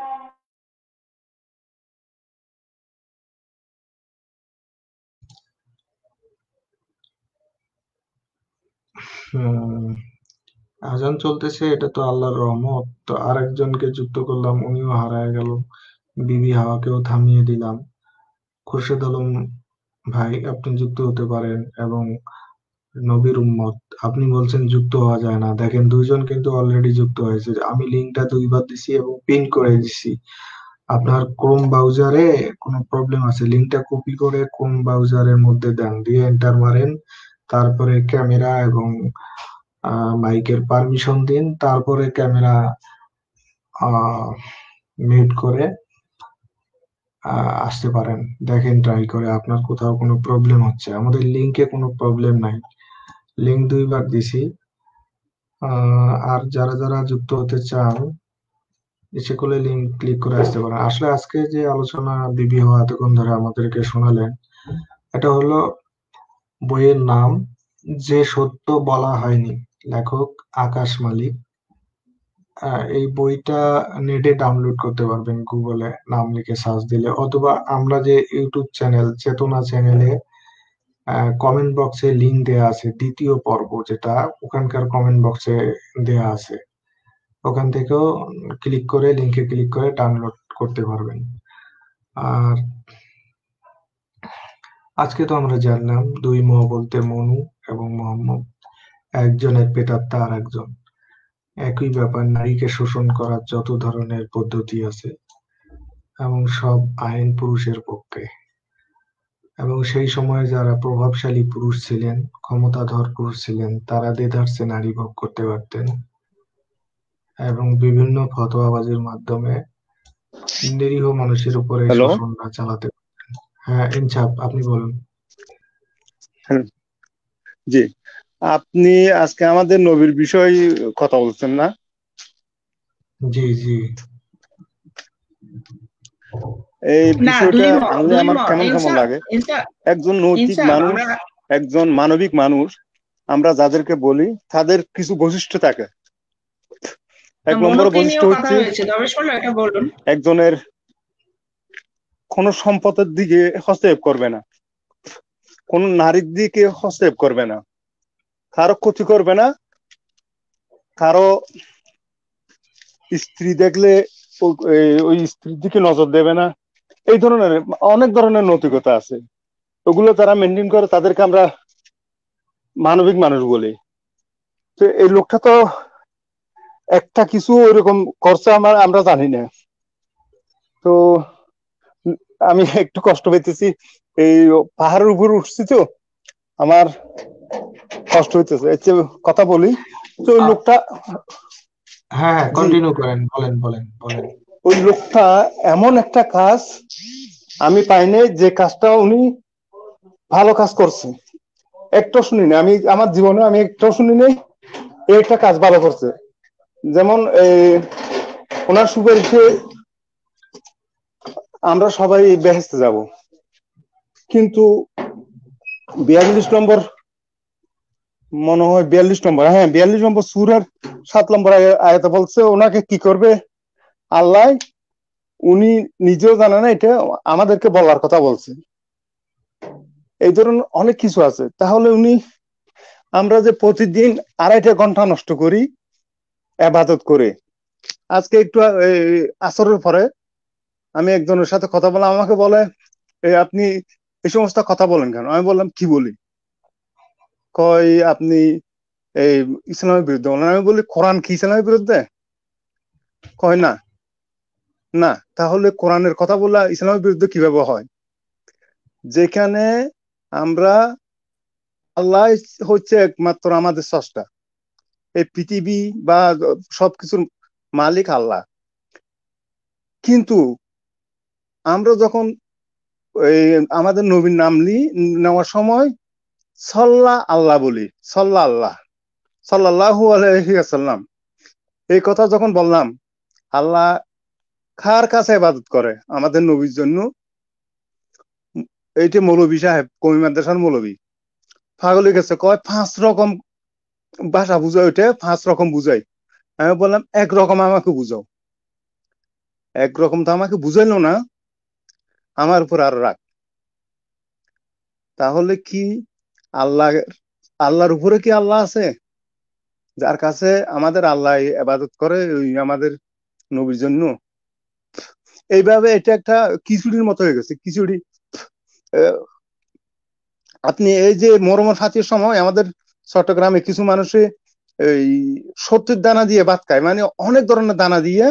হুম, আজান চলতেছে, এটা তো আল্লাহর রহমত। তো আরেকজনকে যুক্ত করলাম, উনিও হারায় গেল। বিবি হাওয়াকেও থামিয়ে দিলাম। খুরশেদ আলম ভাই, আপনি যুক্ত হতে পারেন, এবং নবীর উম্মত, আপনি বলছেন যুক্ত হওয়া যায় না, দেখেন দুইজন কিন্তু অলরেডি যুক্ত হয়েছে, আমি লিঙ্কটা দুইবার দিছি এবং পিন করে দিছি। আপনার ক্রোম ব্রাউজারে কোনো প্রবলেম আছে, লিঙ্কটা কপি করে ক্রোম ব্রাউজারের মধ্যে দেন, দিয়ে এন্টার মারেন, তারপরে ক্যামেরা এবং মাইকের পারমিশন দিন, তারপরে ক্যামেরা মিউট করে আসতে পারেন। দেখেন ট্রাই করে আপনার কোথাও কোনো প্রবলেম হচ্ছে, আমাদের লিঙ্কে কোনো প্রবলেম নাই, লিঙ্ক দুইবার দিছি। আর যারা যারা যুক্ত হতে চান ইচ্ছে করলে লিঙ্ক ক্লিক করে আসতে পারেন। আসলে আজকে যে আলোচনা বিবি হওয়া এতক্ষণ ধরে আমাদেরকে শোনালেন, এটা হলো বইয়ের নাম যে সত্য বলা হয়নি, লেখক আকাশ মালিক। এই বইটা নেটে ডাউনলোড করতে পারবেন, গুগলে নাম লিখে সার্চ দিলে, অথবা আমরা যে ইউটিউব চ্যানেল চেতনা চ্যানেলে কমেন্ট বক্সে লিংক দেয়া আছে, দ্বিতীয় পর্ব যেটা, ওখানকার কমেন্ট বক্সে দেয়া আছে, ওখান থেকেও ক্লিক করে, লিংকে ক্লিক করে ডাউনলোড করতে পারবেন। আর আজকে তো আমরা জানলাম দুই বলতে মনু এবং মোহাম্মদ, একজনের প্রেতাত্মা আর একজন। একই ব্যাপার, নারীকে শোষণ করার যত ধরনের পদ্ধতি আছে এবং সব আইন পুরুষের পক্ষে। এবং সেই সময়ে যারা প্রভাবশালী পুরুষ ছিলেন, ক্ষমতাধর পুরুষ ছিলেন, তারা দেদারসে নারী ভোগ করতে পারতেন এবং বিভিন্ন ফতোয়াবাজির মাধ্যমে নিরীহ মানুষের উপরে হ্যালো। শোষণটা চালাতে পারতেন। হ্যাঁ, ইনসাফ, আপনি বলুন। জি, আপনি আজকে আমাদের নবীর বিষয়ে কথা বলছেন না? জি জি। এই না, বিষয়টা দুই শুনলে আমার কেমন কেমন লাগে। একজন নৈতিক মানুষ, একজন মানবিক মানুষ, আমরা যাদেরকে বলি তাদের কিছু বৈশিষ্ট্য থাকে। এক নম্বর বৈশিষ্ট্য হচ্ছে একজনের কোন সম্পদের দিকে হস্তক্ষেপ করবে না, কোন নারীর দিকে হস্তক্ষেপ করবে না, কারো ক্ষতি করবে না, কারো স্ত্রী দেখলে ওই স্ত্রীর দিকে নজর দেবে না। এই ধরনের অনেক ধরনের নৈতিকতা আছে, ওগুলো তারা মেনটেন করে, তাদেরকে আমরা মানবিক মানুষ বলি। তো এই লোকটা তো একটা কিছু ওইরকম করছে আমরা জানি না। তো আমি একটু কষ্ট পেতেছি, এই পাহাড়ের উপর উঠছি তো আমার কষ্ট হইতেছে। কথা বলি তো ওই লোকটা, হ্যাঁ কন্টিনিউ করেন, বলেন বলেন বলেন। ওই লোকটা এমন একটা কাজ আমি পাইনি যে কাজটা উনি ভালো কাজ করছে, একটাও শুনিনি আমি আমার জীবনে, আমি একটাও শুনিনি একটা কাজ ভালো করছে। যেমন ওনার সুপারিশে আমরা সবাই বেহেস্তে যাব, কিন্তু 42 নম্বর, মনে হয় 42 নম্বর, হ্যাঁ 42 নম্বর সূরার 7 নম্বর আয়াতে বলছে ওনাকে কি করবে আল্লাহ, উনি নিজেও জানে না, এটা আমাদেরকে বলার কথা বলছে। এই ধরনের অনেক কিছু আছে। তাহলে উনি, আমরা যে প্রতিদিন 2.5 ঘন্টা নষ্ট করি ইবাদত করে, আজকে একটু আসরের পরে আমি একজনের সাথে কথা বললাম, আমাকে বলে আপনি এই সমস্ত কথা বলেন কেন? আমি বললাম কি বলি? কয় আপনি এই ইসলামের বিরুদ্ধে বলেন। আমি বলি কোরআন কি ইসলামের বিরুদ্ধে? কয় না। না, তাহলে কোরআনের কথা বলা ইসলামের বিরুদ্ধে কিভাবে হয়? যেখানে আমরা, আল্লাহ হচ্ছে একমাত্র আমাদের স্রষ্টা, এই পৃথিবী বা সবকিছুর মালিক আল্লাহ, কিন্তু আমরা যখন আমাদের নবীর নাম নেওয়ার সময় সাল্লাহ আল্লাহ বলি, সাল্লাহ আল্লাহ, সাল্লাল্লাহু আলাইহি ওয়াসাল্লাম, এই কথা যখন বললাম, আল্লাহ কার কাছে ইবাদত করে? আমাদের নবীর জন্য। এইটা মৌলভী সাহেব, কমি মাদ্রাসার মৌলভী, পাগল হয়ে গেছে, কয় 5 রকম ভাষা বুঝায়, ওইটা 5 রকম বুঝাই। আমি বললাম একরকম আমাকে বুঝাও। একরকম তো আমাকে বুঝাইলো না, আমার উপর আর রাগ। তাহলে কি আল্লাহ, আল্লাহর উপরে কি আল্লাহ আছে যার কাছে আমাদের আল্লাহ ইবাদত করে ওই আমাদের নবীর জন্য? এইভাবে এটা একটা খিচুড়ির মতো হয়ে গেছে, খিচুড়ি। আপনি এই যে মরমর ফাতির সময় আমাদের চট্টগ্রামে কিছু মানুষে এই 70 দানা দিয়ে ভাত খায়, মানে অনেক ধরনের দানা দিয়ে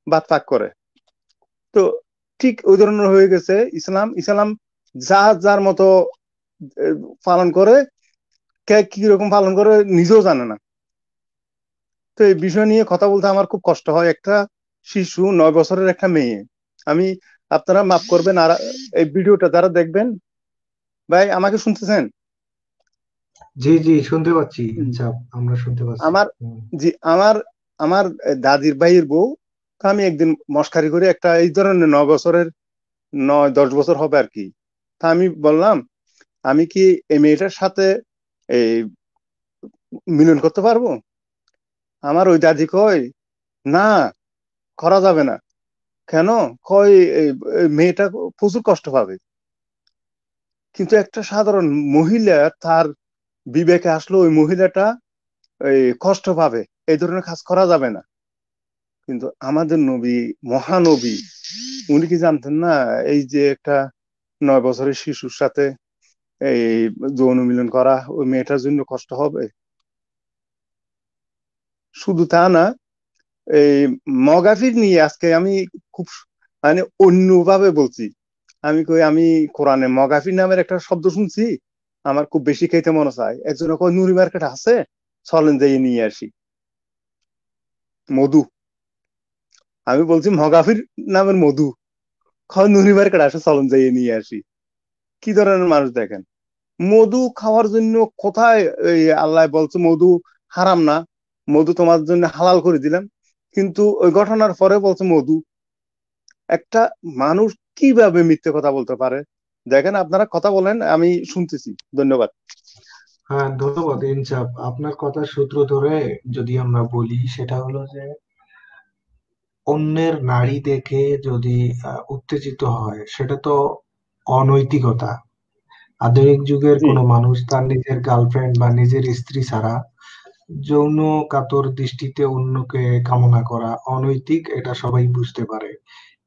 ভাত পাক করে। তো ঠিক ওই ধরনের হয়ে গেছে ইসলাম। ইসলাম যার মতো পালন করে, কে কি রকম পালন করে নিজেও জানে না। তো এই বিষয় নিয়ে কথা বলতে আমার খুব কষ্ট হয়। একটা শিশু, 9 বছরের একটা মেয়ে, আমি, আপনারা মাফ করবেন, আর এই ভিডিওটা যারা দেখবেন, ভাই আমাকে শুনতেছেন? জি জি, শুনতে পাচ্ছি ইনসাফ, আমরা শুনতে পাচ্ছি। আমার, জি, আমার দাদির ভাইয়ের বউ, আমি একদিন মস্কারি করে একটা এই ধরনের 9 বছরের, 9-10 বছর হবে আর কি, তা আমি বললাম আমি কি এই মেয়েটার সাথে এই মিলন করতে পারবো? আমার ওই দাদি কয় না, করা যাবে না। কেন? কয় মেয়েটা প্রচুর কষ্ট পাবে। কিন্তু একটা সাধারণ মহিলা, তার বিবেকে আসলো ওই মহিলাটা এই কষ্ট পাবে, এই ধরনের কাজ করা যাবে না। কিন্তু আমাদের নবী, মহানবী, উনি কি জানতেন না এই যে একটা 9 বছরের শিশুর সাথে এই যৌন মিলন করা ওই মেয়েটার জন্য কষ্ট হবে? শুধু তা না, এই মগাফির নিয়ে আজকে আমি খুব মানে অন্যভাবে বলছি। আমি কই আমি কোরআনে মগাফির নামের একটা শব্দ শুনছি, আমার খুব বেশি খাইতে মনে চায়। একজন কয় নুরি মার্কেট আছে, চলেন যাই নিয়ে আসি মধু। আমি বলছি মগাফির নামের মধু, কয় নুরি মার্কেট আসে, চলেন যাই নিয়ে আসি। কি ধরনের মানুষ দেখেন! মধু খাওয়ার জন্য কোথায় এই আল্লাহ বলছে মধু হারাম না, মধু তোমার জন্য হালাল করে দিলাম, কিন্তু ওই ঘটনার পরে বলছে মধু। একটা মানুষ কিভাবে মিথ্যে কথা বলতে পারে? দেখেন, আপনারা কথা বলেন, আমি শুনতেছি। ধন্যবাদ। হ্যাঁ, ধন্যবাদ ইনসাফ। আপনার কথার সূত্র ধরে যদি আমরা বলি, সেটা হলো যে অন্যের নারী দেখে যদি উত্তেজিত হয়, সেটা তো অনৈতিকতা। আধুনিক যুগের জি, কোনো মানুষ তার নিজের গার্লফ্রেন্ড বা নিজের স্ত্রী ছাড়া যৌন কাতর দৃষ্টিতে অন্যকে কামনা করা অনৈতিক, এটা সবাই বুঝতে পারে।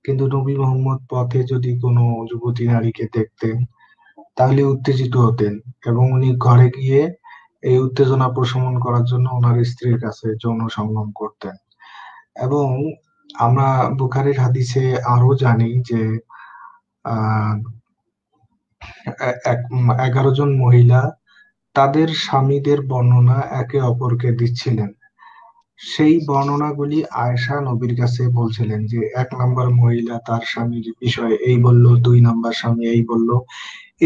কিন্তু নবী মোহাম্মদ পথে যদি কোনো যুবতী নারীকে দেখতেন, তাহলে উত্তেজিত হতেন এবং উনি ঘরে গিয়ে এই উত্তেজনা প্রশমন করার জন্য ওনার স্ত্রীর কাছে যৌন সঙ্গম করতেন। এবং আমরা বুখারীর হাদিসে আরো জানি যে আহ 11 জন মহিলা তাদের স্বামীদের বর্ণনা একে অপরকে দিচ্ছিলেন। সেই বর্ণনাগুলি আয়েশা নবীর কাছে বলছিলেন যে 1 নম্বর মহিলা তার স্বামীর বিষয়ে এই বলল, 2 নম্বর স্বামী এই বলল।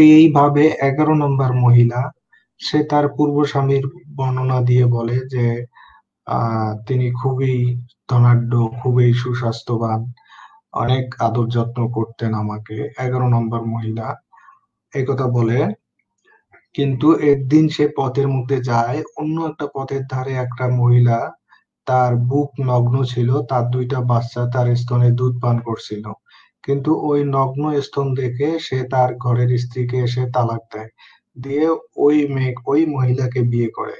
এইভাবে 11 নম্বর মহিলা সে তার পূর্ব স্বামীর বর্ণনা দিয়ে বলে যে তিনি খুবই ধনাঢ্য, খুবই সুস্বাস্থ্যবান, অনেক আদর যত্ন করতেন আমাকে। 11 নম্বর মহিলা এই কথা বলে। কিন্তু একদিন সে পথের মধ্যে যায়, অন্য একটা পথের ধারে একটা মহিলা তার বুক নগ্ন ছিল, তার 2টা বাচ্চা তার স্তনে দুধ পান করছিল। কিন্তু ওই নগ্ন স্তন দেখে সে তার ঘরের স্ত্রীকে এসে তালাক দেয়, দিয়ে ওই মহিলাকে বিয়ে করে।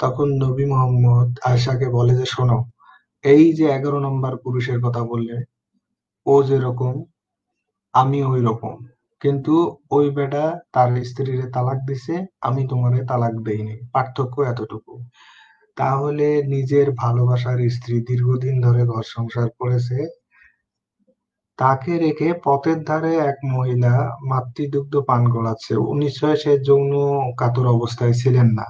তখন নবী মোহাম্মদ আয়েশাকে বলে যে শোনো, এই যে 11 নম্বর পুরুষের কথা বললে, ও যেরকম আমি ওই রকম, কিন্তু ওই বেটা তার স্ত্রীরে তালাক দিছে, আমি তোমারে তালাক দেইনি, পার্থক্য এতটুকু। তাহলে নিজের ভালোবাসার স্ত্রী দীর্ঘদিন ধরে ঘর সংসার করেছে, তাকে রেখে পথের ধারে এক মহিলা মাতৃদুগ্ধ পান করাচ্ছে, নিশ্চয় সে যৌন কাতর অবস্থায় ছিলেন না।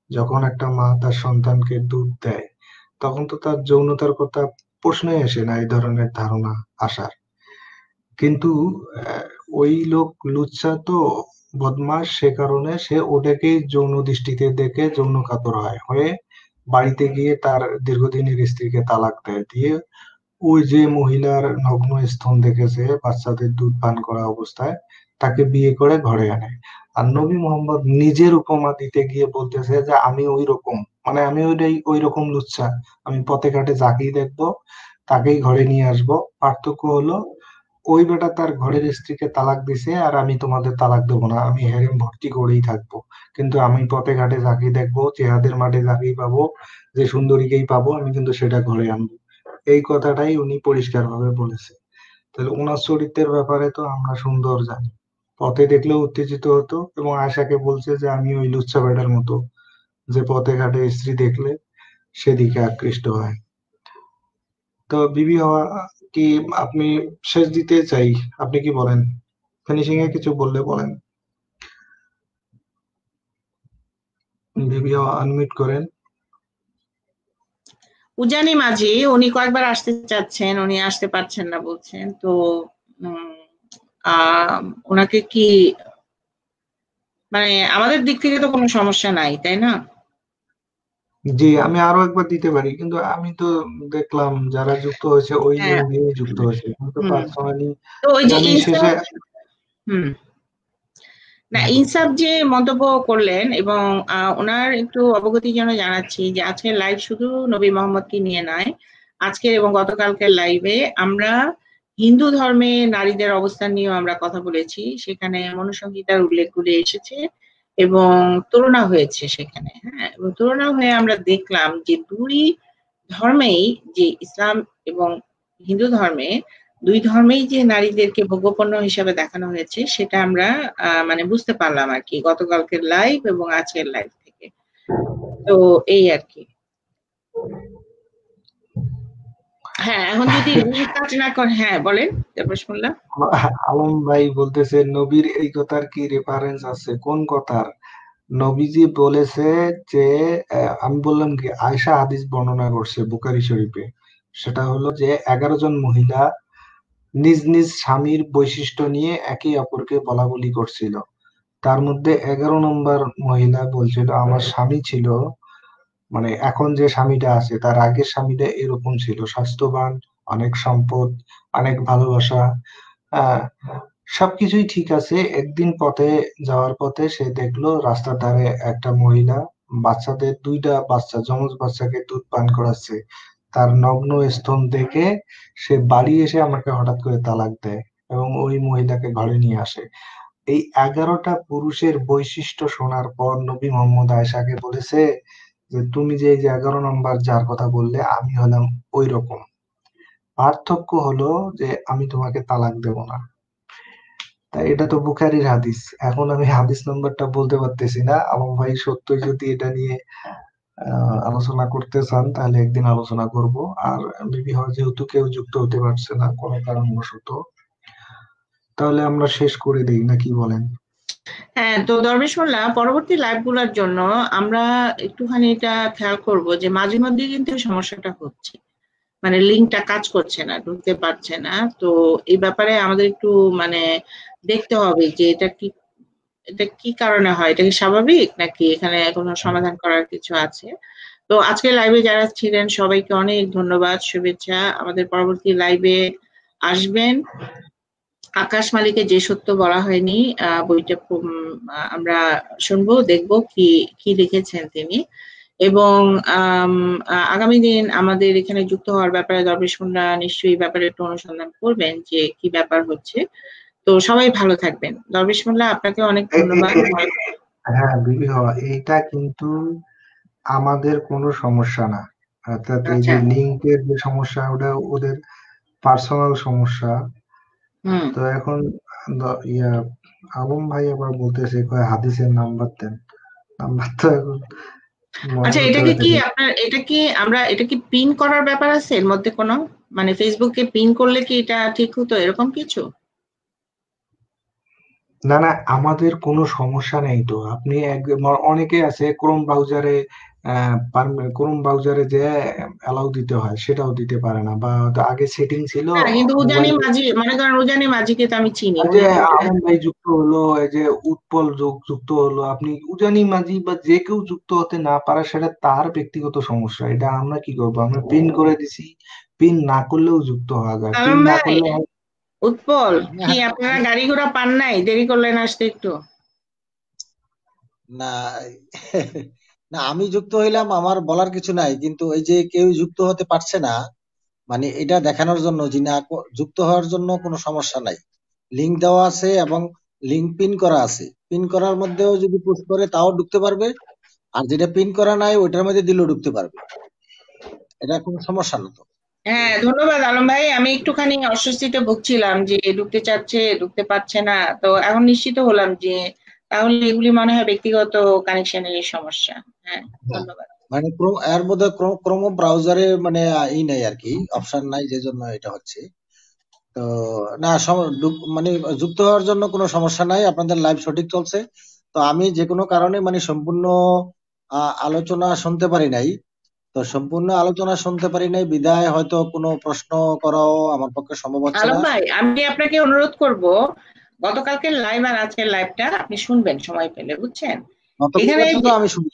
যখন একটা মা তার সন্তানকে দুধ দেয়, তখন তো তার যৌনতার কথা প্রশ্নই আসে না এই ধরনের ধারণা আসার। কিন্তু আহ, ওই লোক লুচ্চা তো, বদমাস, সে কারণে সে ওটাকেই যৌন দৃষ্টিতে দেখে যৌন কাতর হয়ে বাড়িতে গিয়ে তার দীর্ঘদিনের স্ত্রীকে তালাক দেয়, দিয়ে ওই যে মহিলার নগ্ন স্তন দেখেছে বাচ্চাদের দুধ পান করা অবস্থায়, তাকে বিয়ে করে ঘরে আনে। আর নবী মোহাম্মদ নিজের উপমা দিতে গিয়ে বলতেছে যে আমি ওই রকম, মানে আমি ওই রকম লুচ্চা, আমি পথে ঘাটে যাকেই দেখবো তাকেই ঘরে নিয়ে আসবো। পার্থক্য হলো ওই বেটা তার ঘরের স্ত্রীকে তালাক দিছে, আর আমি তোমাদের তালাক দেবো না, আমি হেরেম ভর্তি করেই থাকবো। কিন্তু আমি পথে ঘাটে যাকেই দেখবো, চেহাদের মাঠে যাকেই পাবো, যে সুন্দরীকেই পাবো, আমি কিন্তু সেটা ঘরে আনবো। এই কথাটাই উনি পরিষ্কারভাবে বলেছে। তাহলে ওনার চরিত্রের ব্যাপারে তো আমরা সুন্দর জানি। পথে দেখলেও উত্তেজিত হতো এবং আয়সাকে বলছে যে আমি ওই লুচ্চা বেটার মতো, যে পথে ঘাটে স্ত্রী দেখলে সেদিকে আকৃষ্ট হয়। তো বিবি হওয়া কি আপনি শেষ দিতে চাই, আপনি কি বলেন? ফিনিশিং এ কিছু বললে বলেন। বিবি হওয়া আনমিউট করেন। উজানি মাঝি উনি কয়েকবার আসতে চাচ্ছেন, উনি আসতে পারছেন না বলছেন, তো ওনাকে কি মানে আমাদের দিক থেকে তো কোনো সমস্যা নাই, তাই না? জি, আমি আরো একবার দিতে পারি, কিন্তু আমি তো দেখলাম যারা যুক্ত হয়েছে ওই হ্যাঁ। লিঙ্ক দিয়েই যুক্ত হয়েছে, কিন্তু পার্সোনালি তো ওই যে আমি শেষে ইনসাফ, না ইনসাফ যে মন্তব্য করলেন, এবং ওনার একটু অবগতির জন্য জানাচ্ছি যে আজকের লাইভ শুধু নবী মোহাম্মদকে নিয়ে নয়, আজকের এবং গতকালকের লাইভে আমরা হিন্দু ধর্মে নারীদের অবস্থান নিয়েও আমরা কথা বলেছি। সেখানে মনুসংহিতার উল্লেখগুলি এসেছে এবং তুলনা হয়েছে সেখানে। হ্যাঁ, এবং তুলনা হয়ে আমরা দেখলাম যে দুই ধর্মেই, যে ইসলাম এবং হিন্দু ধর্মে, দুই ধর্মেই যে নারীদেরকে ভোগ্যপণ্য হিসাবে দেখানো হয়েছে সেটা আমরা মানে বুঝতে পারলাম আর কি, গতকালকের লাইভ এবং আজকের লাইভ থেকে। তো এই আর কি। হ্যাঁ, এখন যদি লিঙ্ক কাজ না করে, হ্যাঁ বলেন, তারপর শুনলাম। আলম ভাই বলতেছে নবীর এই কথার কি রেফারেন্স আছে, কোন কথার? নবীজি বলেছে যে আমি বললাম কি আয়েশা হাদিস বর্ণনা করছে বুখারী শরীফে, সেটা হলো যে 11 জন মহিলা নিজ নিজ স্বামীর বৈশিষ্ট্য নিয়ে একে অপরকে বলাবলি করছিল। তার মধ্যে 11 নম্বর মহিলা বলছিল আমার স্বামী ছিল, মানে এখন যে স্বামীটা আছে তার আগের স্বামীটা এরকম ছিল, স্বাস্থ্যবান, অনেক সম্পদ, অনেক ভালোবাসা, আহ সবকিছুই ঠিক আছে। একদিন পথে যাওয়ার পথে সে দেখলো রাস্তার ধারে একটা মহিলা বাচ্চাদের, দুইটা বাচ্চা, যমজ বাচ্চাকে দুধ পান করাচ্ছে। তার নগ্ন স্তন দেখে সে বাড়ি এসে আমাকে হঠাৎ করে তালাক দেয় এবং ওই মহিলাকে ঘরে নিয়ে আসে। এই 11টা পুরুষের বৈশিষ্ট্য শোনার পর নবী মোহাম্মদ আয়েশাকে বলেছে যে তুমি যে এই যে 11 নম্বর যার কথা বললে আমি হলাম ওই রকম। পার্থক্য হলো যে আমি তোমাকে তালাক দেব না। তাই এটা তো বুখারীর হাদিস। এখন আমি হাদিস নাম্বারটা বলতে পারতেছি না। আলম ভাই সত্যই যদি এটা নিয়ে আলোচনা করতে চান তাহলে একদিন আলোচনা করব। আর মেবি হয় যেহেতু কেউ যুক্ত হতে পারছে না কোনো কারণবশত, তাহলে আমরা শেষ করে দেই, না কি বলেন? হ্যাঁ, তো দরবেশ মোল্লা, পরবর্তী লাইভ গুলার জন্য আমরা একটুখানি এটা খেয়াল করব যে মাঝে মধ্যে কিন্তু এই সমস্যাটা হচ্ছে, মানে লিঙ্কটা কাজ করছে না, ঢুকতে পারছে না। তো এই ব্যাপারে আমাদের একটু মানে দেখতে হবে যে এটা কি কারণে হয়, এটা কি স্বাভাবিক নাকি এখানে কোনো সমাধান করার কিছু আছে। তো আজকে লাইভে যারা ছিলেন সবাইকে অনেক ধন্যবাদ, শুভেচ্ছা। আমাদের পরবর্তী লাইভে আসবেন। আকাশ মালিকের যে সত্য বলা হয়নি বইটা আমরা শুনবো, দেখবো কি কি লিখেছেন তিনি। এবং আগামী দিন আমাদের এখানে যুক্ত হওয়ার ব্যাপারে দরবেশ মোল্লা নিশ্চয়ই ব্যাপারে একটু অনুসন্ধান করবেন যে কি ব্যাপার হচ্ছে। তো সবাই ভালো থাকবেন। দরবেশ মোল্লা, আপনাকে অনেক ধন্যবাদ। হ্যাঁ বিবি হওয়া এটা কিন্তু আমাদের কোনো সমস্যা না। অর্থাৎ এই আচ্ছা। যে লিঙ্কের যে সমস্যা ওটা ওদের পার্সোনাল সমস্যা। তো এখন ইয়া আলম ভাই আবার বলতেছে কয় হাদিসের নাম্বার দেন। নাম্বার তো এখন আচ্ছা, মনে এটা করতে কি হবে। আপনার, এটা কি পিন করার ব্যাপার আছে এর মধ্যে কোনো, মানে ফেসবুকে পিন করলে কি এটা ঠিক হতো এরকম কিছু? না না, আমাদের কোনো সমস্যা নেই তো। আপনি অনেকে আছে ক্রোম ব্রাউজারে যে অ্যালাউ দিতে হয় সেটাও দিতে পারে না, বা হয়তো আগে সেটিং ছিল না, কিন্তু উজানি মোবাইলে। মাঝি, মনে করেন উজানি মাঝিকে তো আমি চিনি, এই যে আলম ভাই যুক্ত হলো, এই যে উৎপল যুক্ত হলো, আপনি উজানি মাঝি বা যে কেউ যুক্ত হতে না পারে সেটা তার ব্যক্তিগত সমস্যা। এটা আমরা কি করবো? আমরা পিন করে দিছি, পিন না করলেও যুক্ত হওয়া যায়, পিন আলম না ভাই, করলে উৎপল, কি হ্যাঁ, আপনারা গাড়ি ঘোড়া পান নাই? দেরি করলেন আসতে একটু। না না, আমি যুক্ত হইলাম, আমার বলার কিছু নাই, কিন্তু ওই যে কেউ যুক্ত হতে পারছে না, মানে এটা দেখানোর জন্য যে না, যুক্ত হওয়ার জন্য কোনো সমস্যা নাই। লিংক দেওয়া আছে এবং লিংক পিন করা আছে, পিন করার মধ্যেও যদি পুশ করে তাও ঢুকতে পারবে, আর যেটা পিন করা নাই ওইটার মধ্যে দিলেও ঢুকতে পারবে, এটা কোনো সমস্যা না তো। হ্যাঁ, ধন্যবাদ আলম ভাই। আমি একটুখানি অস্বস্তিতে ভুগছিলাম যে ঢুকতে চাচ্ছে, ঢুকতে পারছে না। তো এখন নিশ্চিত হলাম যে তাহলে এগুলি মনে হয় ব্যক্তিগত কানেকশনের সমস্যা। হ্যাঁ, হ্যাঁ, ধন্যবাদ। মানে এর মধ্যে ক্রোম ব্রাউজারে মানে ই নাই আর কি, অপশন নাই, যে জন্য এটা হচ্ছে। তো না, মানে যুক্ত হওয়ার জন্য কোনো সমস্যা নাই, আপনাদের লাইভ সঠিক চলছে। তো আমি যে কোনো কারণে মানে সম্পূর্ণ আলোচনা শুনতে পারি নাই। তো সম্পূর্ণ আলোচনা শুনতে পারি নাই বিধায় হয়তো কোনো প্রশ্ন করাও আমার পক্ষে সম্ভব হচ্ছে আলম না। ভাই, আমি আপনাকে অনুরোধ করব, গতকালকের লাইভ আর আজকের লাইভটা আপনি শুনবেন সময় পেলে, বুঝছেন। এখানে গতকালটা তো আমি শুনি,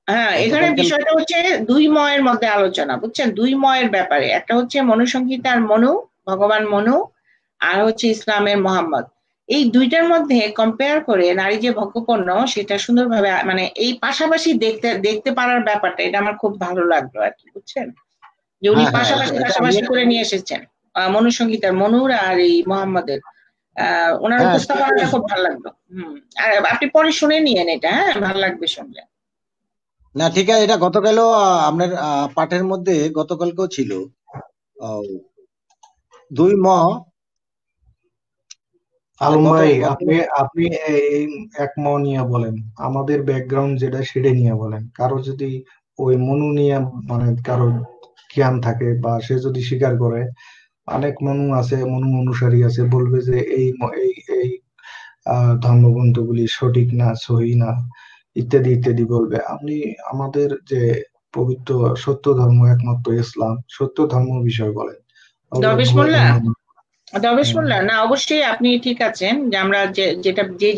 হ্যাঁ, এখানে গতকালকে বিষয়টা হচ্ছে দুই ময়ের মধ্যে আলোচনা, বুঝছেন, দুই ময়ের ব্যাপারে। একটা হচ্ছে মনুসংহিতার মনু, ভগবান মনু, আর হচ্ছে ইসলামের মোহাম্মদ। এই দুইটার মধ্যে কম্পেয়ার করে নারী যে ভোগ্যপণ্য সেটা সুন্দরভাবে মানে এই পাশাপাশি দেখতে দেখতে পারার ব্যাপারটা, এটা আমার খুব ভালো লাগলো আর কি, বুঝছেন, যে উনি হ্যাঁ হ্যাঁ, পাশাপাশি এটা আমি পাশাপাশি করে নিয়ে এসেছেন মনুসংহিতার মনুর আর এই মোহাম্মদের। ওনার হ্যাঁ উপস্থাপনাটা খুব ভালো লাগলো। আর আপনি পরে শুনে নিয়েন এটা, হ্যাঁ, ভালো লাগবে শুনলে। না, ঠিক আছে, এটা গতকালও আপনার পাঠের মধ্যে গতকালকেও ছিল। আহ, দুই ম আলম গত ভাই গত আপনি আপনি এই এক নিয়ে বলেন, আমাদের ব্যাকগ্রাউন্ড যেটা সেটা নিয়ে বলেন। কারো যদি ওই মনু নিয়ে মানে কারো জ্ঞান থাকে বা সে যদি স্বীকার করে, অনেক মনু আছে, মনু অনুসারী আছে, বলবে যে এই ধর্মগ্রন্থগুলি সঠিক না, সহি না, ইত্যাদি ইত্যাদি বলবে। আপনি আমাদের যে পবিত্র সত্য ধর্ম একমাত্র ইসলাম, সত্য ধর্ম বিষয় বলেন, ওগুলো দরবেশ ভুয়া মোল্লা, ধর্ম। দরবেশ হ্যাঁ, মোল্লা, না অবশ্যই আপনি ঠিক আছেন যে আমরা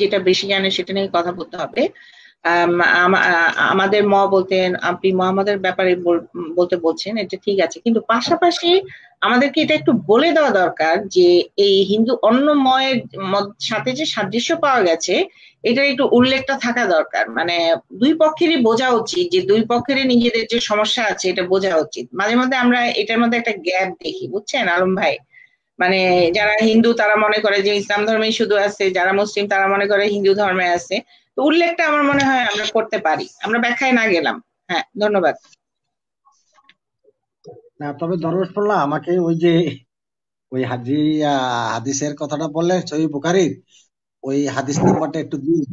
যেটা বেশি জানে সেটা নিয়ে কথা বলতে হবে। আমাদের বলতেন, আপনি মোহাম্মদের ব্যাপারে বলতে বলছেন, এটা ঠিক আছে, কিন্তু পাশাপাশি আমাদেরকে এটা একটু বলে দেওয়া দরকার যে এই হিন্দু অন্নময়ের সাথে যে সাদৃশ্য পাওয়া গেছে, এটার একটু উল্লেখটা থাকা দরকার। মানে দুই পক্ষেরই বোঝা উচিত যে দুই পক্ষেরই নিজেদের যে সমস্যা আছে এটা বোঝা উচিত। মাঝে মধ্যে আমরা এটার মধ্যে একটা গ্যাপ দেখি, বুঝছেন আলম ভাই? মানে যারা হিন্দু তারা মনে করে যে ইসলাম ধর্মেই শুধু আছে, যারা মুসলিম তারা মনে করে হিন্দু ধর্মে আছে। তো উল্লেখটা আমার মনে হয় আমরা করতে পারি, আমরা ব্যাখ্যায় না গেলাম। হ্যাঁ, ধন্যবাদ। না, তবে দরবেশ মোল্লা আমাকে ওই হাদিসের কথাটা বললেন সহিহ বুখারীর, ওই হাদিস নাম্বারটা একটু দিন।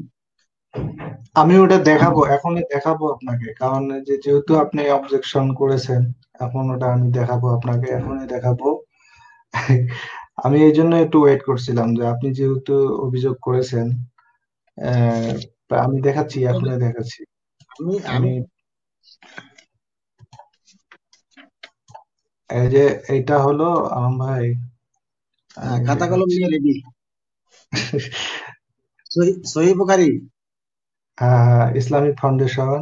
আমি ওটা দেখাবো, এখনই দেখাবো আপনাকে, কারণ যেহেতু আপনি অবজেকশন করেছেন, এখন ওটা আমি দেখাবো আপনাকে, এখনই দেখাবো। আমি এই জন্য একটু ওয়েট করছিলাম যে আপনি যেহেতু অভিযোগ করেছেন। আহ, আমি দেখাচ্ছি, তবে এখনই দেখাচ্ছি। আমি আমি আমি এই যে এইটা হলো আলম ভাই, আমি খাতা কলম দেখাচ্ছি। নিয়ে রেডি। সহিহ বুখারী। হ্যাঁ হ্যাঁ, ইসলামিক ফাউন্ডেশন।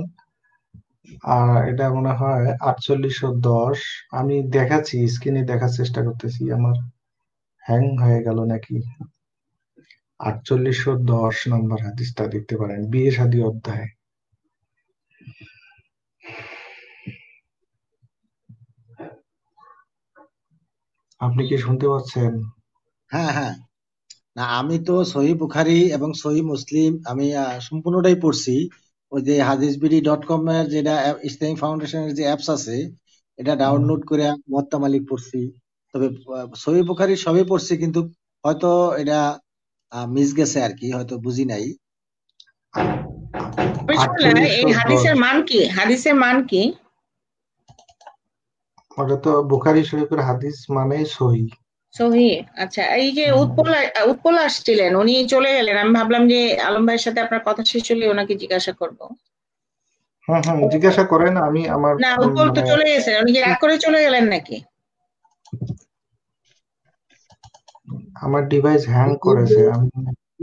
আর এটা মনে হয় 4810। আমি দেখাচ্ছি, স্ক্রিনে দেখার চেষ্টা করতেছি, আমার হ্যাং হয়ে গেল নাকি। 4810 নম্বর হাদিসটা দেখতে পারেন, বিয়ে শাদী অধ্যায়। আপনি কি শুনতে পাচ্ছেন? হ্যাঁ, হ্যাঁ। না, আমি তো সহিহ বুখারী এবং সহিহ মুসলিম আমি সম্পূর্ণটাই পড়ছি। ওই যে hadisbidi.com এর যেটা ইসলামিক ফাউন্ডেশনের যে অ্যাপস আছে, এটা ডাউনলোড করে মুয়াত্তা মালিক পড়ছি। তবে সহিহ বুখারী সবই পড়ছি, কিন্তু হয়তো এটা মিস গেছে আর কি, হয়তো বুঝি নাই। এই 4810, হাদিসের মান কি? হাদিসের মান কি? ওটা তো বুখারী শরীফের হাদিস, মানে সহি। সহি। আচ্ছা, এই যে উৎপল আসছিলেন, উনি চলে গেলেন, আমি ভাবলাম যে আলম ভাইয়ের সাথে আপনার কথা শেষ হলে ওনাকে জিজ্ঞাসা করব। হ্যাঁ হ্যাঁ, জিজ্ঞাসা করেন। আমি আমার না, উৎপল তো মানে চলে গেছেন, উনি কি রাগ করে চলে গেলেন নাকি? আমার ডিভাইস হ্যাং এই যে করেছে। আমি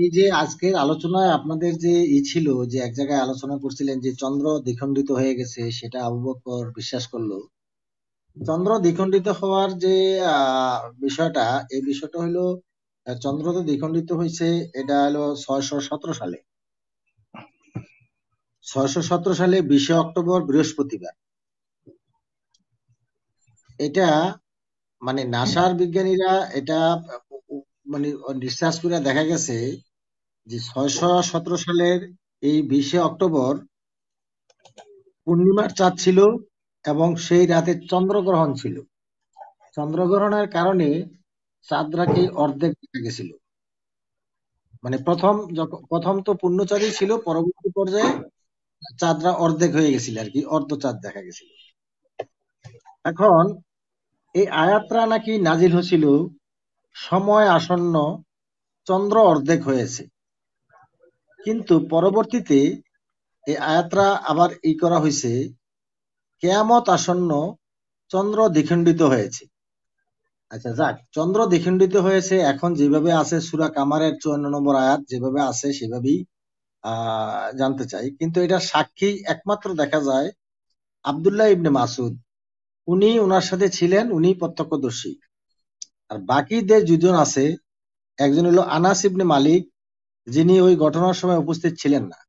এই যে আজকের আলোচনায় আপনাদের যে ছিল, যে এক জায়গায় আলোচনা করছিলেন যে চন্দ্র দ্বিখণ্ডিত হয়ে গেছে, সেটা আবু বকর বিশ্বাস করলো। চন্দ্র দ্বিখণ্ডিত হওয়ার যে বিষয়টা, এই বিষয়টা হলো চন্দ্র তো দ্বিখণ্ডিত হয়েছে, এটা হলো 617 সালে। 617 সালে 20 অক্টোবর বৃহস্পতিবার। এটা মানে নাসার বিজ্ঞানীরা এটা মানে রিসার্চ করে দেখা গেছে যে 617 সালের এই 20 অক্টোবর পূর্ণিমার চাঁদ ছিল, এবং সেই রাতে চন্দ্রগ্রহণ ছিল। চন্দ্রগ্রহণের কারণে চাঁদটাকে অর্ধেক দেখা গেছিল। মানে প্রথম তো পূর্ণচাঁদই ছিল, পরবর্তী পর্যায়ে চাঁদরা অর্ধেক হয়ে গেছিল আর কি, অর্ধচাঁদ দেখা গেছিল। এখন এই আয়াতটা নাকি নাজিল হয়েছিল সময় আসন্ন, চন্দ্র অর্ধেক হয়েছে। কিন্তু পরবর্তীতে এই আয়াতটা আবার করা হয়েছে, কেয়ামত আসন্ন, চন্দ্র দ্বিখণ্ডিত হয়েছে। আচ্ছা যাক, চন্দ্র দ্বিখণ্ডিত হয়েছে, এখন যেভাবে আছে সূরা কামারের 54 নম্বর আয়াত যেভাবে আছে সেভাবেই জানতে চাই। কিন্তু এটা সাক্ষী একমাত্র দেখা যায় আব্দুল্লাহ ইবনে মাসুদ, উনি ওনার সাথে ছিলেন, উনি প্রত্যক্ষদর্শী। আর বাকি যে দুজন আছে, একজন হলো আনাস ইবনে মালিক, যিনি ওই ঘটনার সময় উপস্থিত ছিলেন না।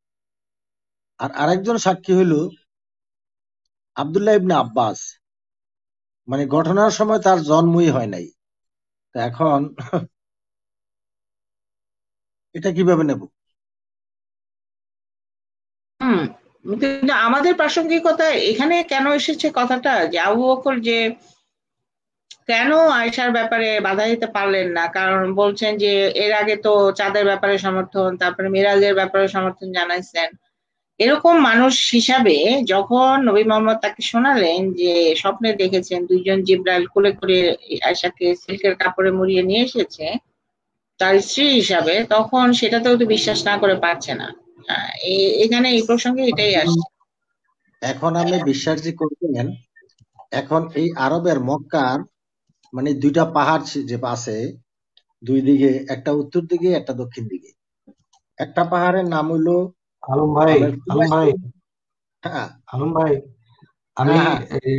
আর আরেকজন সাক্ষী হলো আব্দুল্লাহ ইবনে আব্বাস, মানে ঘটনার সময় তার জন্মই হয় নাই। তো এখন এটা কিভাবে নেব? হুম। কিন্তু আমাদের প্রাসঙ্গিকতা এখানে কেন এসেছে কথাটা, যে আবু বকর যে কেন আয়েশার ব্যাপারে বাধা দিতে পারলেন না? কারণ বলছেন যে এর আগে তো চাঁদের ব্যাপারে সমর্থন, তারপরে মিরাজের ব্যাপারে সমর্থন জানাইছেন, এরকম মানুষ হিসাবে যখন নবী মোহাম্মদ তাকে শোনালেন যে স্বপ্নে দেখেছেন দুইজন জিব্রাইল কোলে করে আয়েশাকে সিল্কের কাপড়ে মুড়িয়ে নিয়ে এসেছে তার স্ত্রী হিসাবে, তখন সেটাতেও তো বিশ্বাস না করে পারছে না। এখানে এই প্রসঙ্গে এটাই আসছে। এখন আপনি বিশ্বাস যে করবেন, এখন এই আরবের মক্কার মানে দুইটা পাহাড় যে আছে, দুই দিকে, একটা উত্তর দিকে একটা দক্ষিণ দিকে। একটা পাহাড়ের নাম হইলো আলম ভাই, আপনার আলম ভাই, হ্যাঁ আলম ভাই, আমি হ্যাঁ হ্যাঁ এই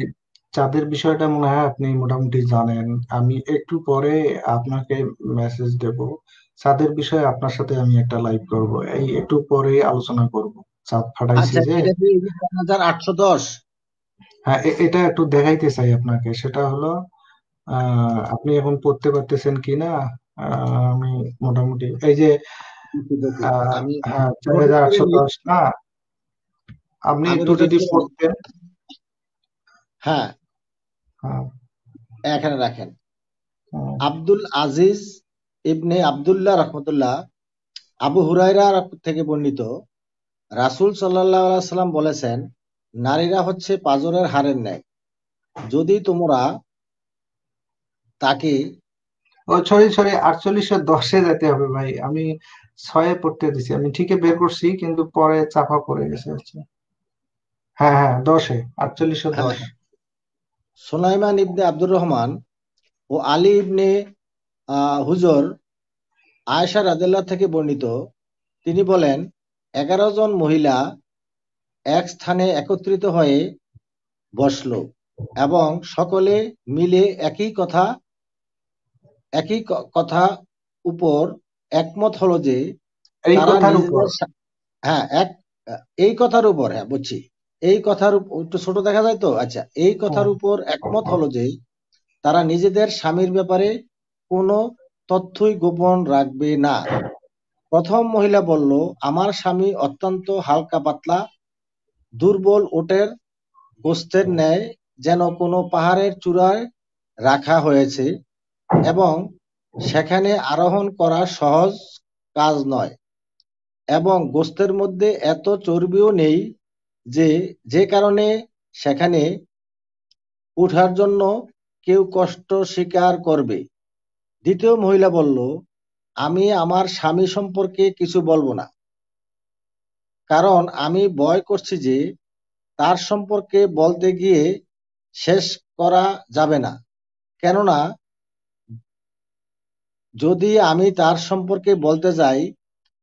চাঁদের বিষয়টা মনে হয় আপনি মোটামুটি জানেন। আমি একটু পরে আপনাকে মেসেজ দেব। চাঁদের বিষয়ে আপনার সাথে আমি একটা লাইভ করব, এই একটু পরে আলোচনা করব। চাঁদ ফাটাইছে আচ্ছা, যে, এটা কি 4810? হ্যাঁ, এটা একটু দেখাইতে চাই আপনাকে। সেটা হলো আপনি এখন পড়তে পারতেছেন কিনা। আমি মোটামুটি এই যে আমি হ্যাঁ, চার নোট হাজার করে আটশো নিই। দশ না, আপনি আমি একটু নোট যদি করে নিই। পড়তেন। হ্যাঁ, হ্যাঁ, এখানে রাখেন। হ্যাঁ। আব্দুল আজিজ ইবনে আব্দুল্লাহ রহমতুল্লাহ আবু হুরায়রা থেকে বর্ণিত, রাসূল সাল্লাল্লাহু আলাইহি সাল্লাম বলেছেন, নারীরা হচ্ছে পাঁজরের হাড়ের ন্যায়। যদি তোমরা তাকে ও সরি সরি, 4810-এ যেতে হবে ভাই। আমি 6-এ পড়তে দিছি, আমি ঠিকই বের করছি কিন্তু পরে চাপা পড়ে গেছে হচ্ছে। হ্যাঁ হ্যাঁ, 10-এ, 4810। সুলাইমান ইবনে আব্দুর রহমান ও আলী ইবনে হুজর আয়েশা রাদিয়াল্লাহু থেকে বর্ণিত, তিনি বলেন, 11 জন মহিলা এক স্থানে একত্রিত হয়ে বসল এবং সকলে মিলে একই কথা উপর একমত হলো যে এই তারা কথার উপর। নিজেদের হ্যাঁ এই কথার উপর, হ্যাঁ বুঝছি, এই কথার উপর একটু ছোট দেখা যায় তো, আচ্ছা, এই কথার উপর একমত হলো যে তারা নিজেদের স্বামীর ব্যাপারে কোনো তথ্যই গোপন রাখবে না। প্রথম মহিলা বলল, আমার স্বামী অত্যন্ত হালকা পাতলা, দুর্বল ওটের গোস্তের ন্যায়, যেন কোনো পাহাড়ের চূড়ায় রাখা হয়েছে এবং সেখানে আরোহণ করা সহজ কাজ নয়, এবং গোস্তের মধ্যে এত চর্বিও নেই যে কারণে সেখানে উঠার জন্য কেউ কষ্ট স্বীকার করবে। দ্বিতীয় মহিলা বলল, আমি আমার স্বামী সম্পর্কে কিছু বলবো না, কারণ আমি ভয় করছি যে তার সম্পর্কে বলতে গিয়ে শেষ করা যাবে না, কেননা যদি আমি তার সম্পর্কে বলতে যাই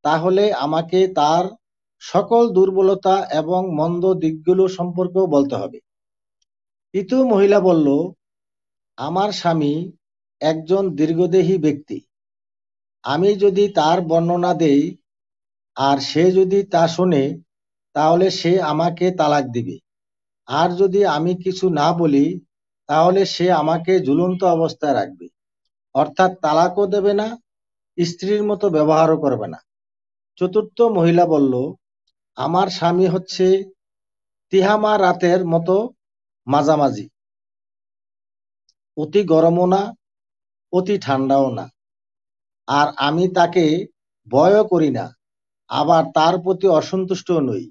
তাহলে আমাকে তার সকল দুর্বলতা এবং মন্দ দিকগুলো সম্পর্কেও বলতে হবে। তৃতীয় মহিলা বলল, আমার স্বামী একজন দীর্ঘদেহী ব্যক্তি, আমি যদি তার বর্ণনা দেই আর সে যদি তা শোনে তাহলে সে আমাকে তালাক দিবে, আর যদি আমি কিছু না বলি তাহলে সে আমাকে ঝুলন্ত অবস্থায় রাখবে, অর্থাৎ তালাকও দেবে না, স্ত্রীর মতো ব্যবহারও করবে না। চতুর্থ মহিলা বলল, আমার স্বামী হচ্ছে তিহামা রাতের মতো মাঝামাঝি, অতি গরমও না অতি ঠান্ডাও না, আর আমি তাকে ভয়ও করি না, আবার তার প্রতি অসন্তুষ্টও নই।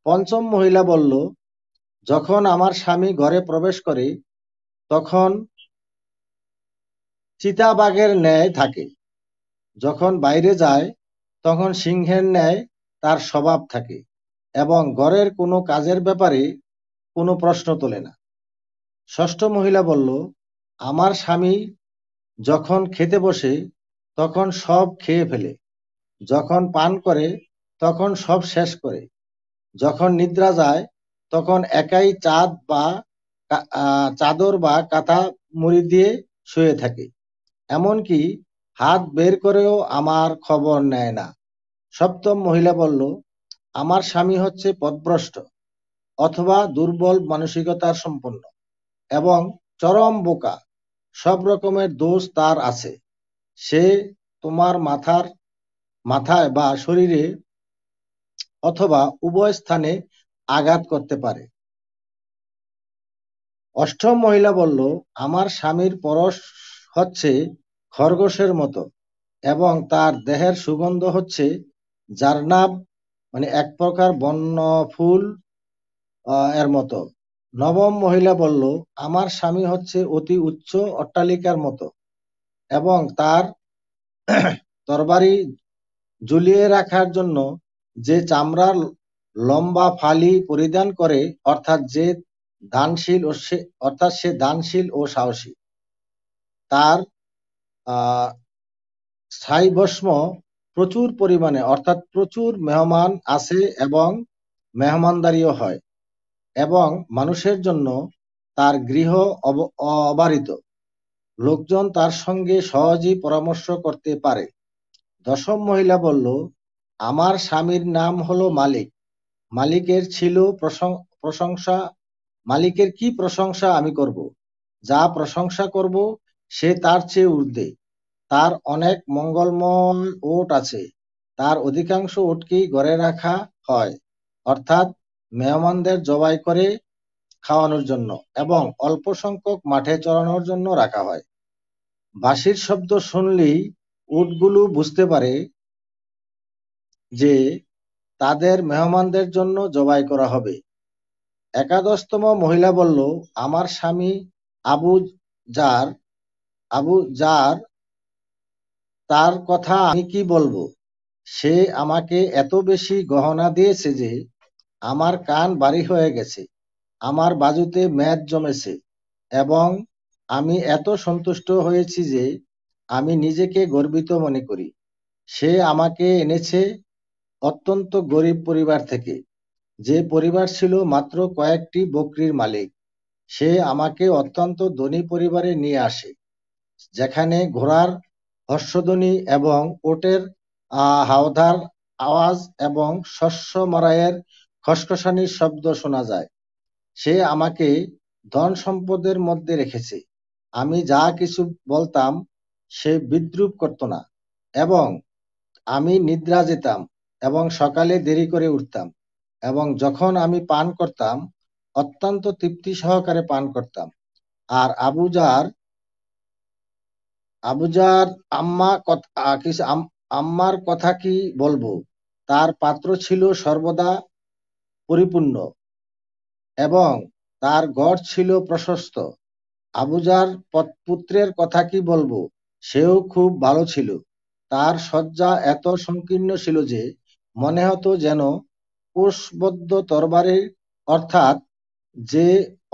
পঞ্চম মহিলা বলল, যখন আমার স্বামী ঘরে প্রবেশ করে তখন চিতাবাঘের ন্যায় থাকে, যখন বাইরে যায় তখন সিংহের ন্যায় তার স্বভাব থাকে, এবং ঘরের কোনো কাজের ব্যাপারে কোনো প্রশ্ন তোলে না। ষষ্ঠ মহিলা বলল, আমার স্বামী যখন খেতে বসে তখন সব খেয়ে ফেলে, যখন পান করে তখন সব শেষ করে, যখন নিদ্রা যায় তখন একাই চাদর বা কাঁথা মুড়ি দিয়ে শুয়ে থাকে, এমনকি হাত বের করেও আমার খবর নেয় না। সপ্তম মহিলা বলল, আমার স্বামী হচ্ছে পথভ্রষ্ট অথবা দুর্বল মানসিকতার সম্পন্ন এবং চরম বোকা, সব রকমের দোষ তার আছে, সে তোমার মাথায় বা শরীরে অথবা উভয় স্থানে আঘাত করতে পারে। অষ্টম মহিলা বলল, আমার স্বামীর পরশ হচ্ছে খরগোশের মতো এবং তার দেহের সুগন্ধ হচ্ছে জারনাব মানে এক প্রকার বন্য ফুল এর মতো। নবম মহিলা বলল, আমার স্বামী হচ্ছে অতি উচ্চ অট্টালিকার মতো এবং তার তরবারি ঝুলিয়ে রাখার জন্য যে চামড়ার লম্বা ফালি পরিধান করে, অর্থাৎ সে দানশীল ও সাহসী। তার ছাই ভস্ম প্রচুর পরিমাণে, অর্থাৎ প্রচুর মেহমান আসে এবং মেহমানদারিও হয়, এবং মানুষের জন্য তার গৃহ অবারিত। লোকজন তার সঙ্গে সহজেই পরামর্শ করতে পারে। দশম মহিলা বলল, আমার স্বামীর নাম হলো মালিক। মালিকের কি প্রশংসা আমি করব? যা প্রশংসা করব সে তার চেয়ে ঊর্ধ্বে। তার অনেক মঙ্গলময় ওট আছে। তার অধিকাংশ ওটকেই ঘরে রাখা হয়, অর্থাৎ মেহমানদের জবাই করে খাওয়ানোর জন্য, এবং অল্প সংখ্যক মাঠে চড়ানোর জন্য রাখা হয়। বাঁশির শব্দ শুনলেই উটগুলো বুঝতে পারে যে তাদের মেহমানদের জন্য জবাই করা হবে। একাদশতম মহিলা বলল, আমার স্বামী আবু জার, তার কথা আমি কি বলবো? সে আমাকে এত বেশি গহনা দিয়েছে যে আমার কান ভারী হয়ে গেছে, আমার বাজুতে মেদ জমেছে, এবং আমি এত সন্তুষ্ট হয়েছি যে আমি নিজেকে গর্বিত মনে করি। সে আমাকে এনেছে অত্যন্ত গরিব পরিবার থেকে, যে পরিবার ছিল মাত্র কয়েকটি বকরির মালিক। সে আমাকে অত্যন্ত ধনী পরিবারে নিয়ে আসে, যেখানে ঘোড়ার হর্ষধ্বনি এবং ওটের হাওদার আওয়াজ এবং শস্য মাড়াইয়ের খসখসানির শব্দ শোনা যায়। সে আমাকে ধন সম্পদের মধ্যে রেখেছে। আমি যা কিছু বলতাম সে বিদ্রূপ করত না, এবং আমি নিদ্রা যেতাম এবং সকালে দেরি করে উঠতাম, এবং যখন আমি পান করতাম অত্যন্ত তৃপ্তি সহকারে পান করতাম। আর আবুজার আম্মার কথা কি বলবো? তার পাত্র ছিল সর্বদা পরিপূর্ণ এবং তার গড় ছিল প্রশস্ত। আবুজার পুত্রের কথা কি বলবো? সেও খুব ভালো ছিল। তার শয্যা এত সংকীর্ণ ছিল যে মনে হতো যেন কোষবদ্ধ তরবারির, অর্থাৎ যে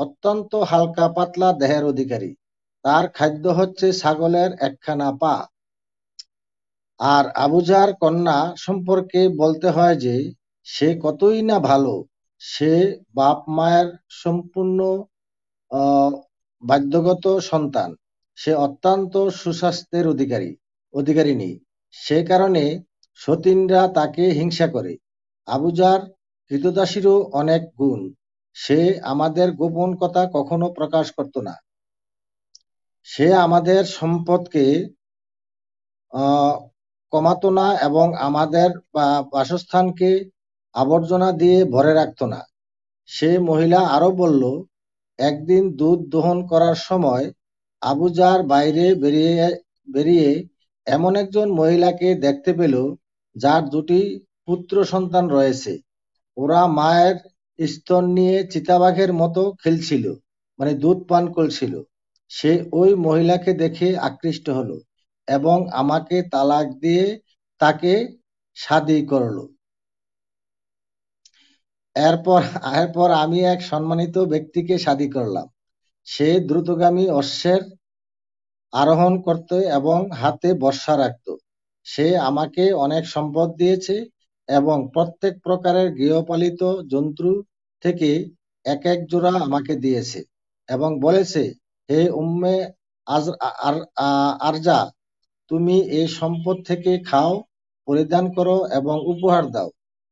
অত্যন্ত হালকা পাতলা দেহের অধিকারী। তার খাদ্য হচ্ছে ছাগলের একখানা পা। আর আবুজার কন্যা সম্পর্কে বলতে হয় যে সে কতই না ভালো। সে বাপ মায়ের সম্পূর্ণ বাধ্যগত সন্তান। সে অত্যন্ত সুস্বাস্থ্যের অধিকারিণী। সে কারণে সতীনরা তাকে হিংসা করে। আবুজার কৃতদাসীরও অনেক গুণ। সে আমাদের গোপন কথা কখনো প্রকাশ করত না। সে আমাদের সম্পদকে কমাতো না এবং আমাদের বাসস্থানকে আবর্জনা দিয়ে ভরে রাখত না। সে মহিলা আরো বলল, একদিন দুধ দহন করার সময় আবুজার বাইরে বেরিয়ে এমন একজন মহিলাকে দেখতে পেল যার দুটি পুত্র সন্তান রয়েছে। ওরা মায়ের স্তন নিয়ে চিতাবাঘের মতো খেলছিল, মানে দুধ পান করছিল। সে ওই মহিলাকে দেখে আকৃষ্ট হলো এবং আমাকে তালাক দিয়ে তাকে শাদী করলো। এরপর আমি এক সম্মানিত ব্যক্তিকে শাদী করলাম। সে দ্রুতগামী অশ্বের আরোহণ করত এবং হাতে বর্শা রাখত। সে আমাকে অনেক সম্পদ দিয়েছে এবং প্রত্যেক প্রকারের গৃহপালিত জন্তু থেকে এক এক জোড়া আমাকে দিয়েছে, এবং বলেছে, হে উম্মে আরজা, তুমি এই সম্পদ থেকে খাও, পরিধান করো এবং উপহার দাও।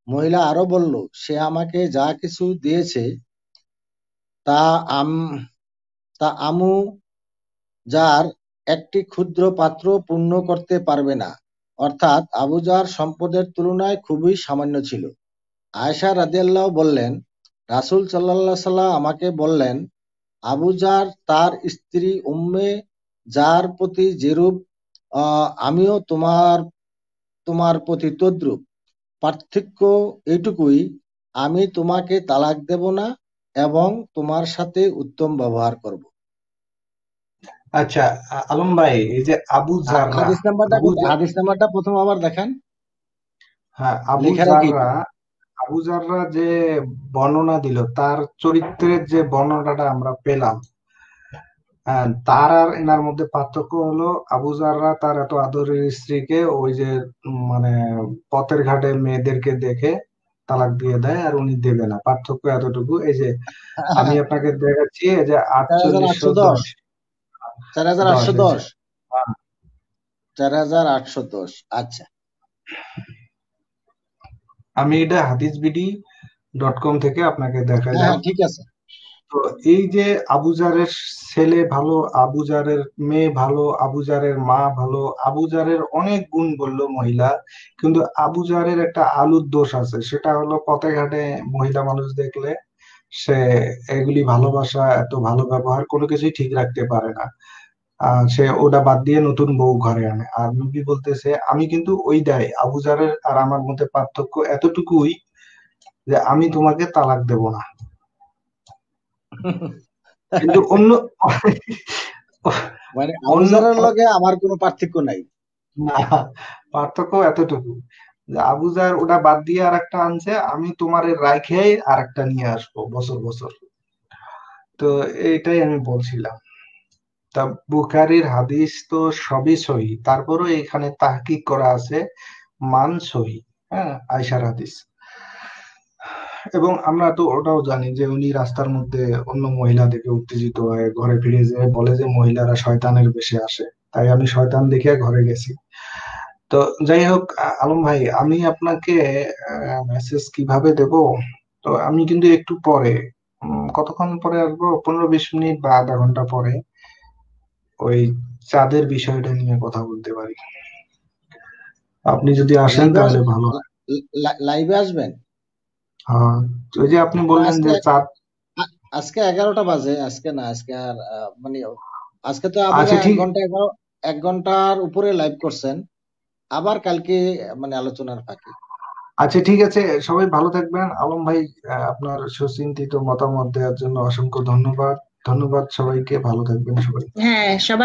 মহিলা আরো বলল, সে আমাকে যা কিছু দিয়েছে তা আমু যার একটি ক্ষুদ্র পাত্র পূর্ণ করতে পারবে না, অর্থাৎ আবুজার সম্পদের তুলনায় খুবই সামান্য ছিল। আয়েশা রাদিয়াল্লাহু বললেন, রাসূল সাল্লাল্লাহু আলাইহি সাল্লাম আমাকে বললেন, আবুজার তার স্ত্রী উম্মে যার প্রতি যেরূপ, আমিও তোমার প্রতি তদ্রূপ। পার্থক্য এইটুকুই, আমি তোমাকে তালাক দেব না এবং তোমার সাথে উত্তম ব্যবহার করব। আচ্ছা, আলম ভাই, এই যে আবু জাররা, হাদিস নাম্বারটা প্রথম আবার দেখান। হ্যাঁ, লেখাটা আবু জাররা যে বর্ণনা দিল, তার চরিত্রের যে বর্ণনাটা আমরা পেলাম, তার আর এনার মধ্যে পার্থক্য হলো, আবু জাররা তার এত আদরের স্ত্রীকে ওই যে মানে পথের ঘাটে মেয়েদেরকে দেখে তালাক দিয়ে দেয়, আর উনি দেবে না। পার্থক্য এতটুকু। এই যে আমি আপনাকে দেখাচ্ছি, এই যে 4810 4810 4810। আচ্ছা, আমি এটা hadithbidi.com থেকে আপনাকে দেখালাম। ঠিক আছে। তো এই যে আবু জারের ছেলে ভালো, আবু জারের মেয়ে ভালো, আবু জারের মা ভালো, আবু জারের অনেক গুণ বললো মহিলা, কিন্তু আবু জারের একটা আলুর দোষ আছে, সেটা হলো পথে ঘাটে মহিলা মানুষ দেখলে সে এগুলি ভালোবাসা, এত ভালো ব্যবহার কোনো কিছুই ঠিক রাখতে পারে না। সে ওটা বাদ দিয়ে নতুন বউ ঘরে আনে। আর নবী বলতেছে, আমি কিন্তু ওইটাই, আবু জারের আর আমার মধ্যে পার্থক্য এতটুকুই যে আমি তোমাকে তালাক দেব না। কিন্তু অন্য মানে আবু জারের লগে আমার কোনো পার্থক্য নাই। না, পার্থক্য এতটুকু যে আবু জার ওটা বাদ দিয়ে আর একটা আনছে, আমি তোমার রাইখে আর একটা নিয়ে আসবো বছর বছর। তো এইটাই আমি বলছিলাম। তা বুখারীর হাদিস তো সবই সহি, তারপরও এখানে তাহকিক করা আছে মান সহি, হ্যাঁ, আয়েশার হাদিস। এবং আমরা তো ওটাও জানি যে উনি রাস্তার মধ্যে অন্য মহিলা দেখে উত্তেজিত হয়ে ঘরে ফিরে যেয়ে বলে যে মহিলারা শয়তানের বেশে আসে, তাই আমি শয়তান দেখে ঘরে গেছি। তো যাই হোক, আলম ভাই, আমি আপনাকে মেসেজ কিভাবে দেব? তো আমি কিন্তু একটু পরে, কতক্ষণ পরে আসবো, 15-20 মিনিট বা আধা ঘন্টা পরে ওই চাঁদের বিষয়টা নিয়ে কথা বলতে পারি। আপনি যদি আসেন তাহলে ভালো হয়। লাইভে আসবেন? হ্যাঁ, ওই যে আপনি বললেন যে চাঁদ আজকে 11টা বাজে। আজকে না, আজকে আর মানে আজকে তো আপনারা 1 ঘন্টার উপরে লাইভ করছেন, আবার কালকে মানে আলোচনার ফাঁকে। আচ্ছা, ঠিক আছে, সবাই ভালো থাকবেন। আলম ভাই, আপনার সুচিন্তিত মতামত দেওয়ার জন্য অসংখ্য ধন্যবাদ। ধন্যবাদ সবাইকে, ভালো থাকবেন সবাই। হ্যাঁ, সবাই